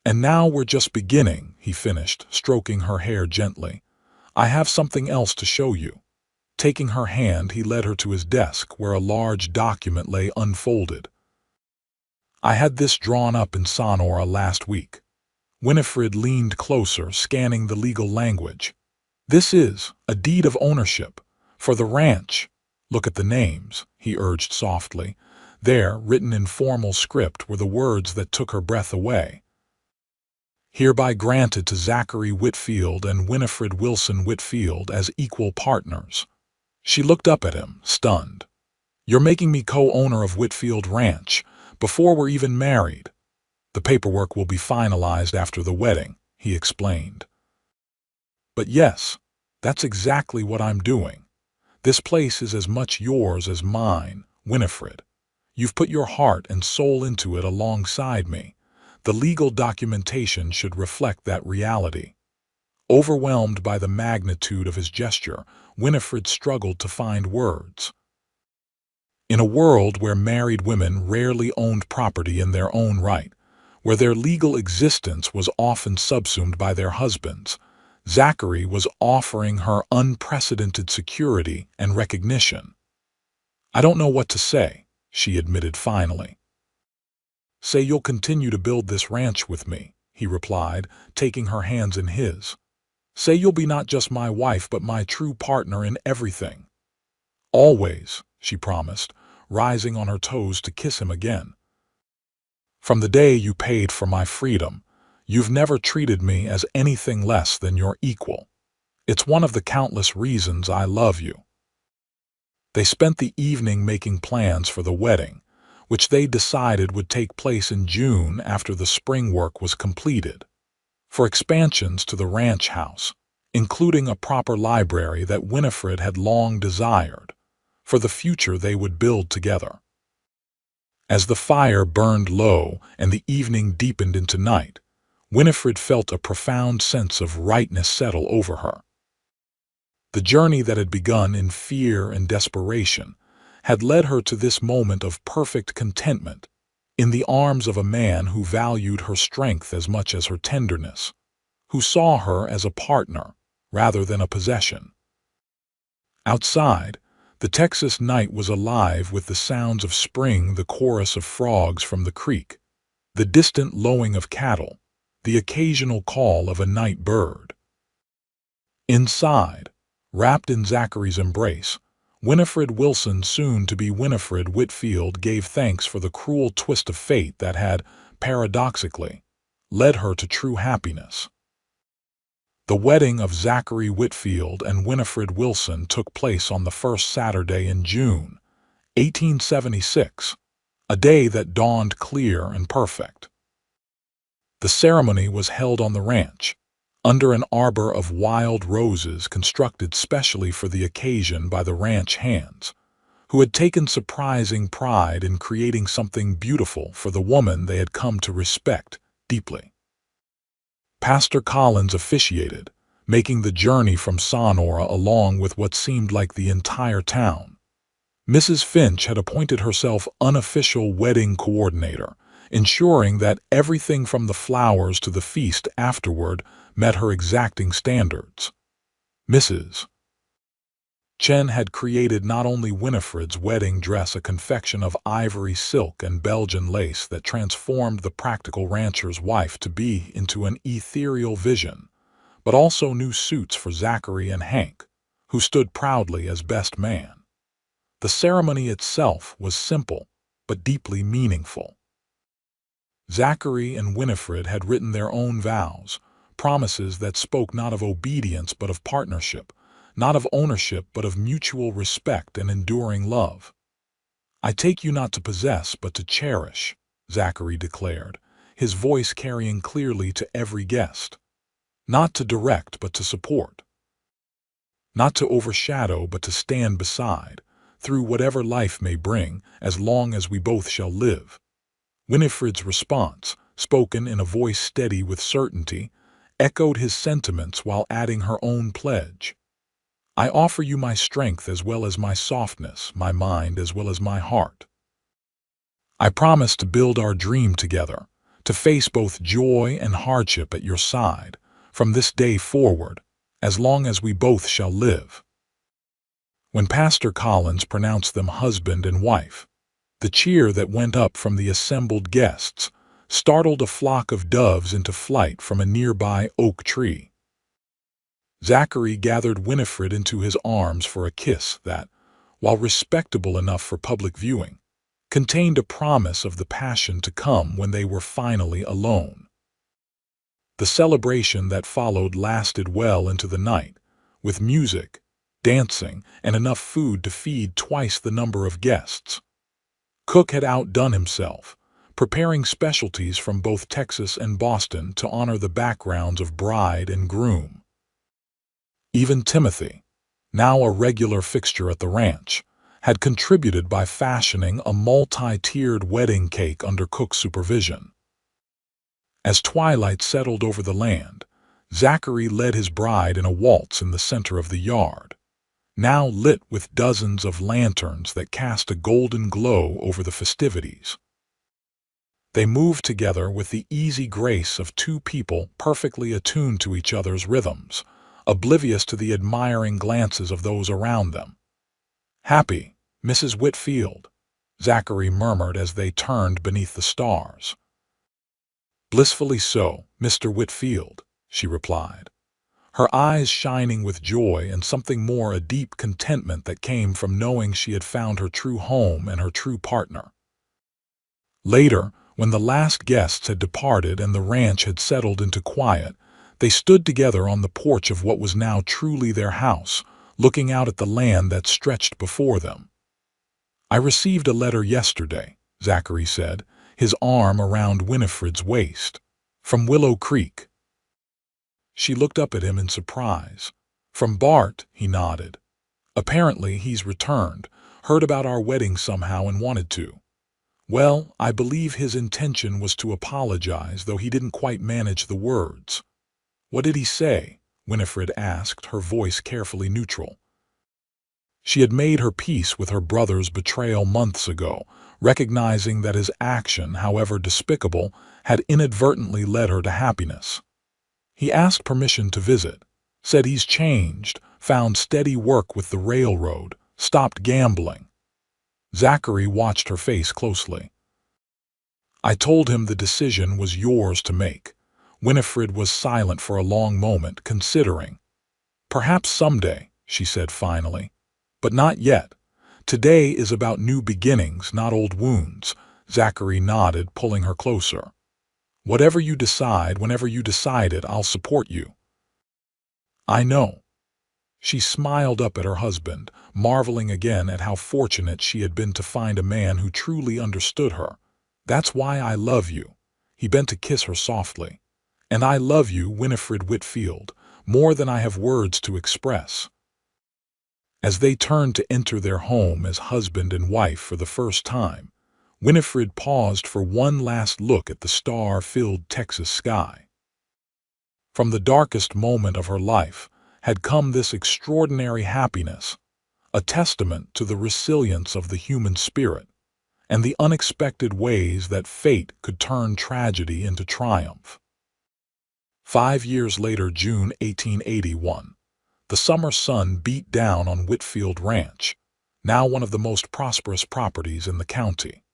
"And now we're just beginning," he finished, stroking her hair gently. "I have something else to show you." Taking her hand, he led her to his desk where a large document lay unfolded. "I had this drawn up in Sonora last week." Winifred leaned closer, scanning the legal language. "This is a deed of ownership for the ranch. Look at the names," he urged softly. There, written in formal script, were the words that took her breath away. "Hereby granted to Zachary Whitfield and Winifred Wilson Whitfield as equal partners." She looked up at him, stunned. "You're making me co-owner of Whitfield Ranch before we're even married." "The paperwork will be finalized after the wedding," he explained. "But yes, that's exactly what I'm doing. This place is as much yours as mine, Winifred. You've put your heart and soul into it alongside me. The legal documentation should reflect that reality." Overwhelmed by the magnitude of his gesture, Winifred struggled to find words. In a world where married women rarely owned property in their own right, where their legal existence was often subsumed by their husbands, Zachary was offering her unprecedented security and recognition. "I don't know what to say," she admitted finally. "Say you'll continue to build this ranch with me," he replied, taking her hands in his. "Say you'll be not just my wife but my true partner in everything." "Always," she promised, rising on her toes to kiss him again. "From the day you paid for my freedom, you've never treated me as anything less than your equal. It's one of the countless reasons I love you." They spent the evening making plans for the wedding, which they decided would take place in June after the spring work was completed. For expansions to the ranch house, including a proper library that Winifred had long desired, for the future they would build together. As the fire burned low and the evening deepened into night, Winifred felt a profound sense of rightness settle over her. The journey that had begun in fear and desperation had led her to this moment of perfect contentment, in the arms of a man who valued her strength as much as her tenderness, who saw her as a partner rather than a possession. Outside, the Texas night was alive with the sounds of spring, the chorus of frogs from the creek, the distant lowing of cattle, the occasional call of a night bird. Inside, wrapped in Zachary's embrace, Winifred Wilson, soon to be Winifred Whitfield, gave thanks for the cruel twist of fate that had, paradoxically, led her to true happiness. The wedding of Zachary Whitfield and Winifred Wilson took place on the first Saturday in June, 1876, a day that dawned clear and perfect. The ceremony was held on the ranch, under an arbor of wild roses constructed specially for the occasion by the ranch hands, who had taken surprising pride in creating something beautiful for the woman they had come to respect deeply. Pastor Collins officiated, making the journey from Sonora along with what seemed like the entire town. Mrs. Finch had appointed herself unofficial wedding coordinator, ensuring that everything from the flowers to the feast afterward met her exacting standards. Mrs. Chen had created not only Winifred's wedding dress, a confection of ivory silk and Belgian lace that transformed the practical rancher's wife to be into an ethereal vision, but also new suits for Zachary and Hank, who stood proudly as best man. The ceremony itself was simple, but deeply meaningful. Zachary and Winifred had written their own vows, promises that spoke not of obedience but of partnership, not of ownership but of mutual respect and enduring love. "I take you not to possess but to cherish," Zachary declared, his voice carrying clearly to every guest. "Not to direct but to support. Not to overshadow but to stand beside, through whatever life may bring, as long as we both shall live." Winifred's response, spoken in a voice steady with certainty, echoed his sentiments while adding her own pledge. "I offer you my strength as well as my softness, my mind as well as my heart. I promise to build our dream together, to face both joy and hardship at your side, from this day forward, as long as we both shall live." When Pastor Collins pronounced them husband and wife, the cheer that went up from the assembled guests startled a flock of doves into flight from a nearby oak tree. Zachary gathered Winifred into his arms for a kiss that, while respectable enough for public viewing, contained a promise of the passion to come when they were finally alone. The celebration that followed lasted well into the night, with music, dancing, and enough food to feed twice the number of guests. Cook had outdone himself, preparing specialties from both Texas and Boston to honor the backgrounds of bride and groom. Even Timothy, now a regular fixture at the ranch, had contributed by fashioning a multi-tiered wedding cake under Cook's supervision. As twilight settled over the land, Zachary led his bride in a waltz in the center of the yard, now lit with dozens of lanterns that cast a golden glow over the festivities. They moved together with the easy grace of two people perfectly attuned to each other's rhythms, oblivious to the admiring glances of those around them. "Happy, Mrs. Whitfield," Zachary murmured as they turned beneath the stars. "Blissfully so, Mr. Whitfield," she replied, her eyes shining with joy and something more, a deep contentment that came from knowing she had found her true home and her true partner. Later, when the last guests had departed and the ranch had settled into quiet, they stood together on the porch of what was now truly their house, looking out at the land that stretched before them. "I received a letter yesterday," Zachary said, his arm around Winifred's waist. "From Willow Creek." She looked up at him in surprise. "From Bart," he nodded. "Apparently he's returned, heard about our wedding somehow and wanted to. Well, I believe his intention was to apologize, though he didn't quite manage the words." "What did he say?" Winifred asked, her voice carefully neutral. She had made her peace with her brother's betrayal months ago, recognizing that his action, however despicable, had inadvertently led her to happiness. "He asked permission to visit, said he's changed, found steady work with the railroad, stopped gambling." Zachary watched her face closely. "I told him the decision was yours to make." Winifred was silent for a long moment, considering. "Perhaps someday," she said finally. "But not yet. Today is about new beginnings, not old wounds." Zachary nodded, pulling her closer. "Whatever you decide, whenever you decide it, I'll support you." "I know." She smiled up at her husband, marveling again at how fortunate she had been to find a man who truly understood her. "That's why I love you." He bent to kiss her softly. "And I love you, Winifred Whitfield, more than I have words to express." As they turned to enter their home as husband and wife for the first time, Winifred paused for one last look at the star-filled Texas sky. From the darkest moment of her life had come this extraordinary happiness, a testament to the resilience of the human spirit and the unexpected ways that fate could turn tragedy into triumph. 5 years later, June 1881, the summer sun beat down on Whitfield Ranch, now one of the most prosperous properties in the county.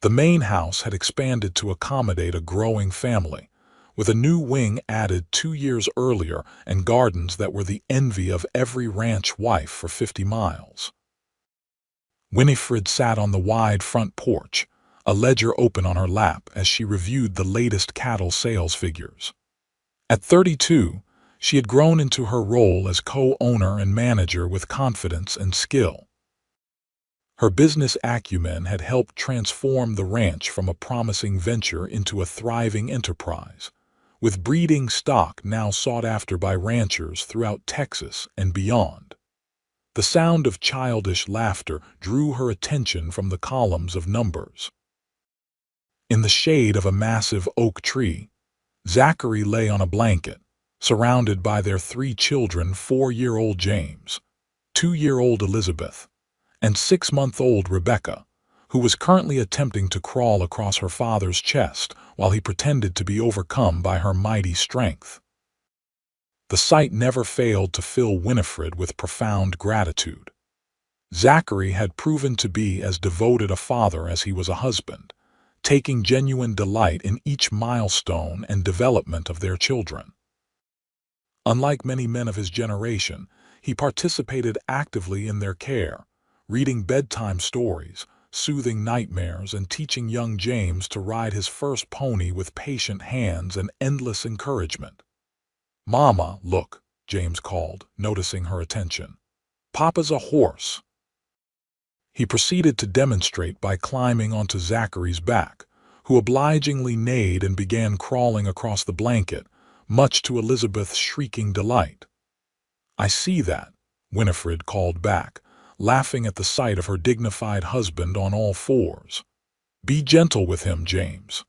The main house had expanded to accommodate a growing family, with a new wing added 2 years earlier and gardens that were the envy of every ranch wife for 50 miles. Winifred sat on the wide front porch, a ledger open on her lap as she reviewed the latest cattle sales figures. At 32, she had grown into her role as co-owner and manager with confidence and skill. Her business acumen had helped transform the ranch from a promising venture into a thriving enterprise, with breeding stock now sought after by ranchers throughout Texas and beyond. The sound of childish laughter drew her attention from the columns of numbers. In the shade of a massive oak tree, Zachary lay on a blanket, surrounded by their 3 children, 4-year-old James, 2-year-old Elizabeth, and 6-month-old Rebecca, who was currently attempting to crawl across her father's chest while he pretended to be overcome by her mighty strength. The sight never failed to fill Winifred with profound gratitude. Zachary had proven to be as devoted a father as he was a husband, taking genuine delight in each milestone and development of their children. Unlike many men of his generation, he participated actively in their care, reading bedtime stories, soothing nightmares, and teaching young James to ride his first pony with patient hands and endless encouragement. "Mama, look," James called, noticing her attention. "Papa's a horse." He proceeded to demonstrate by climbing onto Zachary's back, who obligingly neighed and began crawling across the blanket, much to Elizabeth's shrieking delight. "I see that," Winifred called back, laughing at the sight of her dignified husband on all fours. "Be gentle with him, James.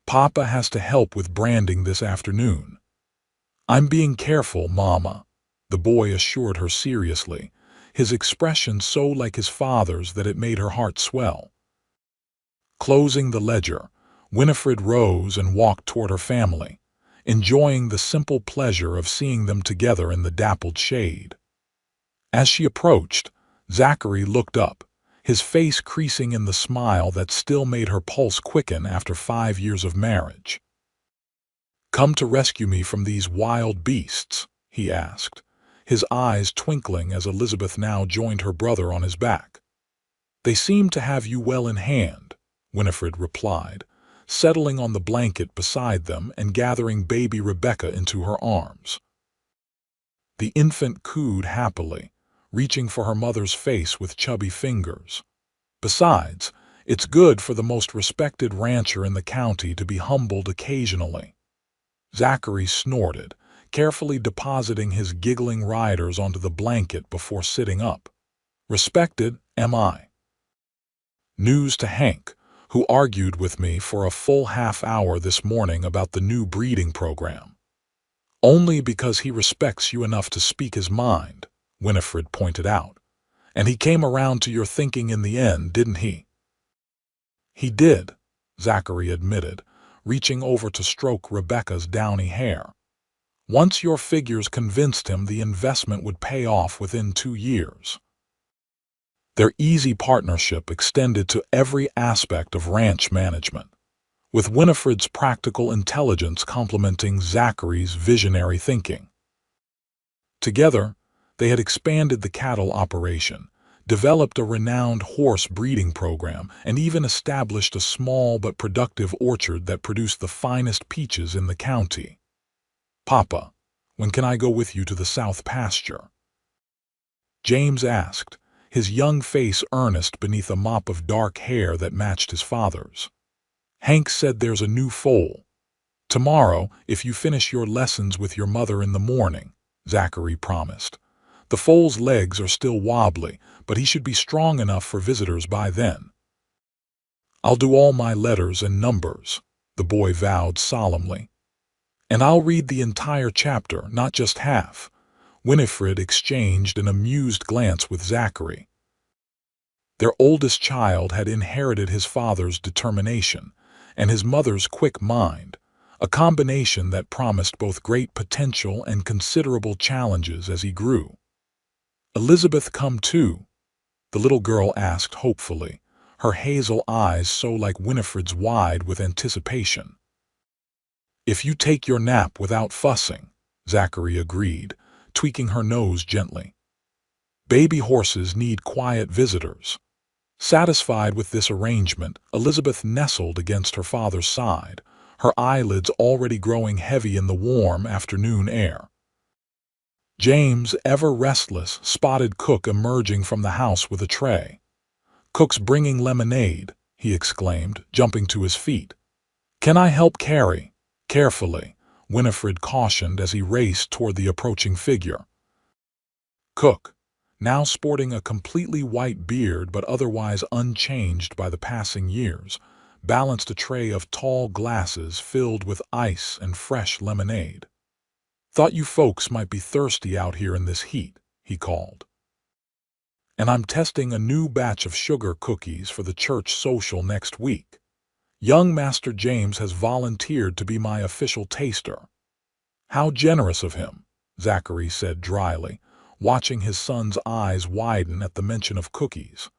Papa has to help with branding this afternoon." "I'm being careful, Mama," the boy assured her seriously, his expression so like his father's that it made her heart swell. Closing the ledger, Winifred rose and walked toward her family, enjoying the simple pleasure of seeing them together in the dappled shade. As she approached, Zachary looked up, his face creasing in the smile that still made her pulse quicken after 5 years of marriage. "Come to rescue me from these wild beasts?" he asked, his eyes twinkling as Elizabeth now joined her brother on his back. "They seem to have you well in hand," Winifred replied, settling on the blanket beside them and gathering baby Rebecca into her arms. The infant cooed happily, reaching for her mother's face with chubby fingers. "Besides, it's good for the most respected rancher in the county to be humbled occasionally." Zachary snorted, carefully depositing his giggling riders onto the blanket before sitting up. "Respected, am I?" News to Hank, who argued with me for a full half-hour this morning about the new breeding program. "Only because he respects you enough to speak his mind," Winifred pointed out. "And he came around to your thinking in the end, didn't he?" "He did," Zachary admitted, reaching over to stroke Rebecca's downy hair. "Once your figures convinced him the investment would pay off within 2 years. Their easy partnership extended to every aspect of ranch management, with Winifred's practical intelligence complementing Zachary's visionary thinking. Together, they had expanded the cattle operation, developed a renowned horse breeding program, and even established a small but productive orchard that produced the finest peaches in the county. "Papa, when can I go with you to the south pasture?" James asked, his young face earnest beneath a mop of dark hair that matched his father's. "Hank said there's a new foal. Tomorrow, if you finish your lessons with your mother in the morning," Zachary promised. "The foal's legs are still wobbly, but he should be strong enough for visitors by then." "I'll do all my letters and numbers," the boy vowed solemnly. "And I'll read the entire chapter, not just half." Winifred exchanged an amused glance with Zachary. Their oldest child had inherited his father's determination and his mother's quick mind, a combination that promised both great potential and considerable challenges as he grew. "Elizabeth come too?" the little girl asked hopefully, her hazel eyes so like Winifred's wide with anticipation. "If you take your nap without fussing," Zachary agreed, tweaking her nose gently. "Baby horses need quiet visitors." Satisfied with this arrangement, Elizabeth nestled against her father's side, her eyelids already growing heavy in the warm afternoon air. James, ever restless, spotted Cook emerging from the house with a tray. "Cook's bringing lemonade," he exclaimed, jumping to his feet. "Can I help carry?" Carefully, Winifred cautioned as he raced toward the approaching figure. Cook, now sporting a completely white beard but otherwise unchanged by the passing years, balanced a tray of tall glasses filled with ice and fresh lemonade. "Thought you folks might be thirsty out here in this heat," he called. "And I'm testing a new batch of sugar cookies for the church social next week. Young Master James has volunteered to be my official taster." "How generous of him," Zachary said dryly, watching his son's eyes widen at the mention of cookies.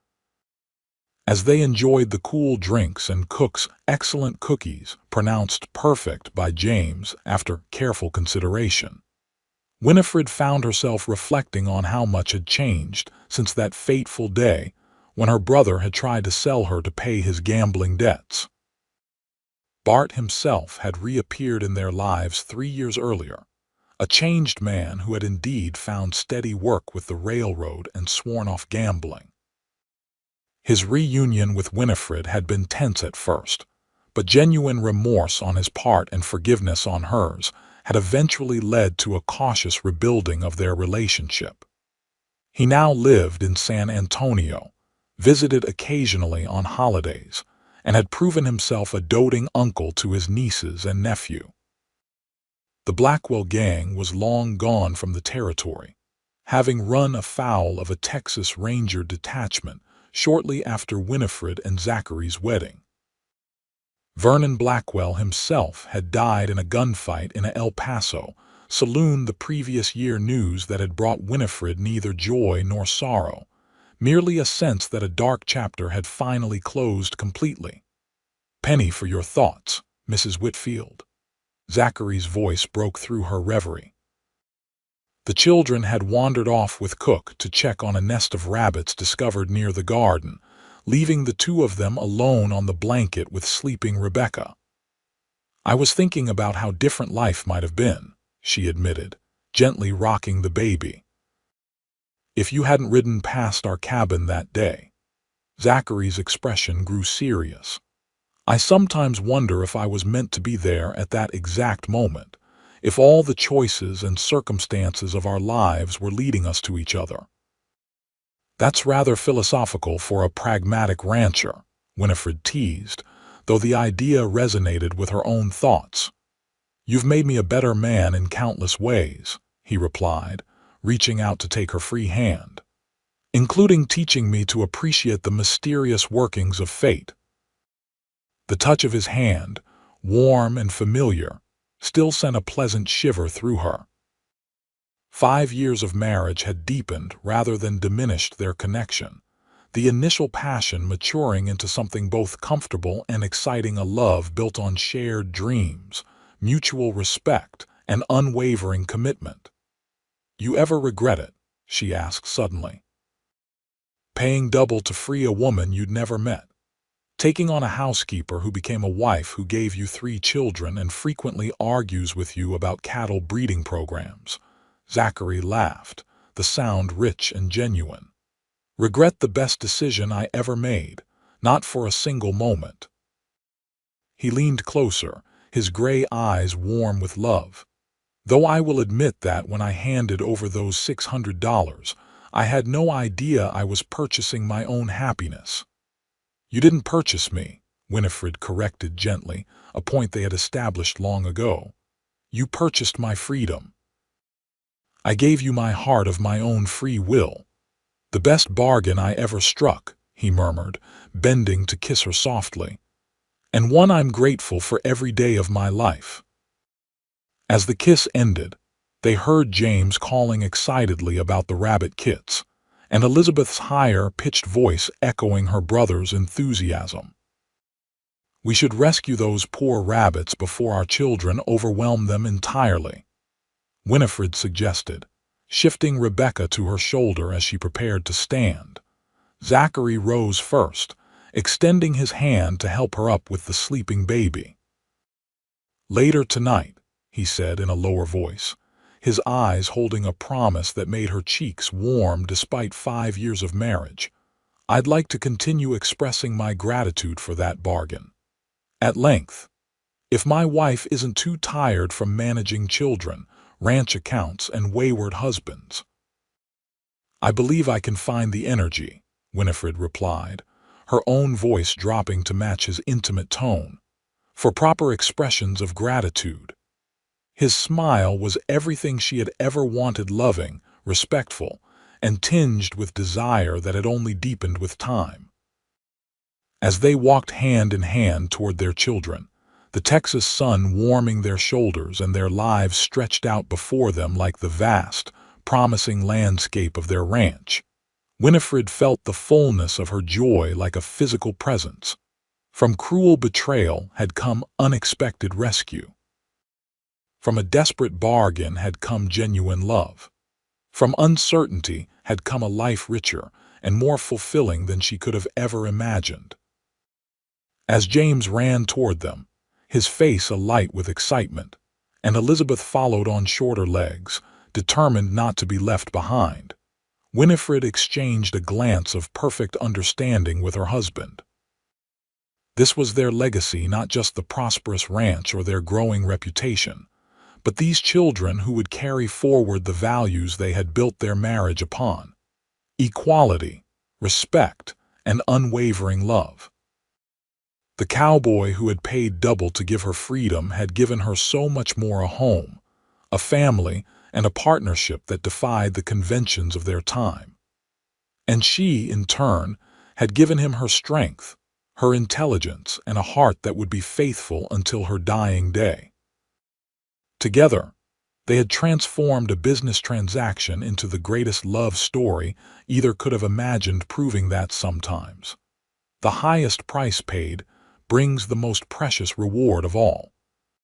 As they enjoyed the cool drinks and Cook's excellent cookies, pronounced perfect by James after careful consideration, Winifred found herself reflecting on how much had changed since that fateful day when her brother had tried to sell her to pay his gambling debts. Bart himself had reappeared in their lives 3 years earlier, a changed man who had indeed found steady work with the railroad and sworn off gambling. His reunion with Winifred had been tense at first, but genuine remorse on his part and forgiveness on hers had eventually led to a cautious rebuilding of their relationship. He now lived in San Antonio, visited occasionally on holidays, and had proven himself a doting uncle to his nieces and nephew. The Blackwell gang was long gone from the territory, having run afoul of a Texas Ranger detachment shortly after Winifred and Zachary's wedding. Vernon Blackwell himself had died in a gunfight in a El Paso saloon the previous year, news that had brought Winifred neither joy nor sorrow, merely a sense that a dark chapter had finally closed completely. "Penny for your thoughts, Mrs. Whitfield." Zachary's voice broke through her reverie. The children had wandered off with Cook to check on a nest of rabbits discovered near the garden, leaving the two of them alone on the blanket with sleeping Rebecca. "I was thinking about how different life might have been," she admitted, gently rocking the baby, "if you hadn't ridden past our cabin that day." Zachary's expression grew serious. "I sometimes wonder if I was meant to be there at that exact moment, if all the choices and circumstances of our lives were leading us to each other." "That's rather philosophical for a pragmatic rancher," Winifred teased, though the idea resonated with her own thoughts. "You've made me a better man in countless ways," he replied, reaching out to take her free hand, "including teaching me to appreciate the mysterious workings of fate." The touch of his hand, warm and familiar, still sent a pleasant shiver through her. 5 years of marriage had deepened rather than diminished their connection, the initial passion maturing into something both comfortable and exciting, a love built on shared dreams, mutual respect, and unwavering commitment. "You ever regret it?" she asked suddenly. "Paying double to free a woman you'd never met? Taking on a housekeeper who became a wife, who gave you 3 children and frequently argues with you about cattle breeding programs?" Zachary laughed, the sound rich and genuine. "Regret the best decision I ever made, not for a single moment." He leaned closer, his gray eyes warm with love. "Though I will admit that when I handed over those $600, I had no idea I was purchasing my own happiness." "You didn't purchase me," Winifred corrected gently, a point they had established long ago. "You purchased my freedom. I gave you my heart of my own free will." "The best bargain I ever struck," he murmured, bending to kiss her softly, "and one I'm grateful for every day of my life." As the kiss ended, they heard James calling excitedly about the rabbit kits, and Elizabeth's higher-pitched voice echoing her brother's enthusiasm. "We should rescue those poor rabbits before our children overwhelm them entirely," Winifred suggested, shifting Rebecca to her shoulder as she prepared to stand. Zachary rose first, extending his hand to help her up with the sleeping baby. "Later tonight," he said in a lower voice, his eyes holding a promise that made her cheeks warm despite 5 years of marriage, "I'd like to continue expressing my gratitude for that bargain. At length. If my wife isn't too tired from managing children, ranch accounts, and wayward husbands." "I believe I can find the energy," Winifred replied, her own voice dropping to match his intimate tone, "for proper expressions of gratitude." His smile was everything she had ever wanted, loving, respectful, and tinged with desire that had only deepened with time. As they walked hand in hand toward their children, the Texas sun warming their shoulders and their lives stretched out before them like the vast, promising landscape of their ranch, Winifred felt the fullness of her joy like a physical presence. From cruel betrayal had come unexpected rescue. From a desperate bargain had come genuine love. From uncertainty had come a life richer and more fulfilling than she could have ever imagined. As James ran toward them, his face alight with excitement, and Elizabeth followed on shorter legs, determined not to be left behind, Winifred exchanged a glance of perfect understanding with her husband. This was their legacy, not just the prosperous ranch or their growing reputation, but these children who would carry forward the values they had built their marriage upon. equality, respect, and unwavering love. The cowboy who had paid double to give her freedom had given her so much more: a home, a family, and a partnership that defied the conventions of their time. And she, in turn, had given him her strength, her intelligence, and a heart that would be faithful until her dying day. Together, they had transformed a business transaction into the greatest love story either could have imagined, proving that sometimes the highest price paid brings the most precious reward of all.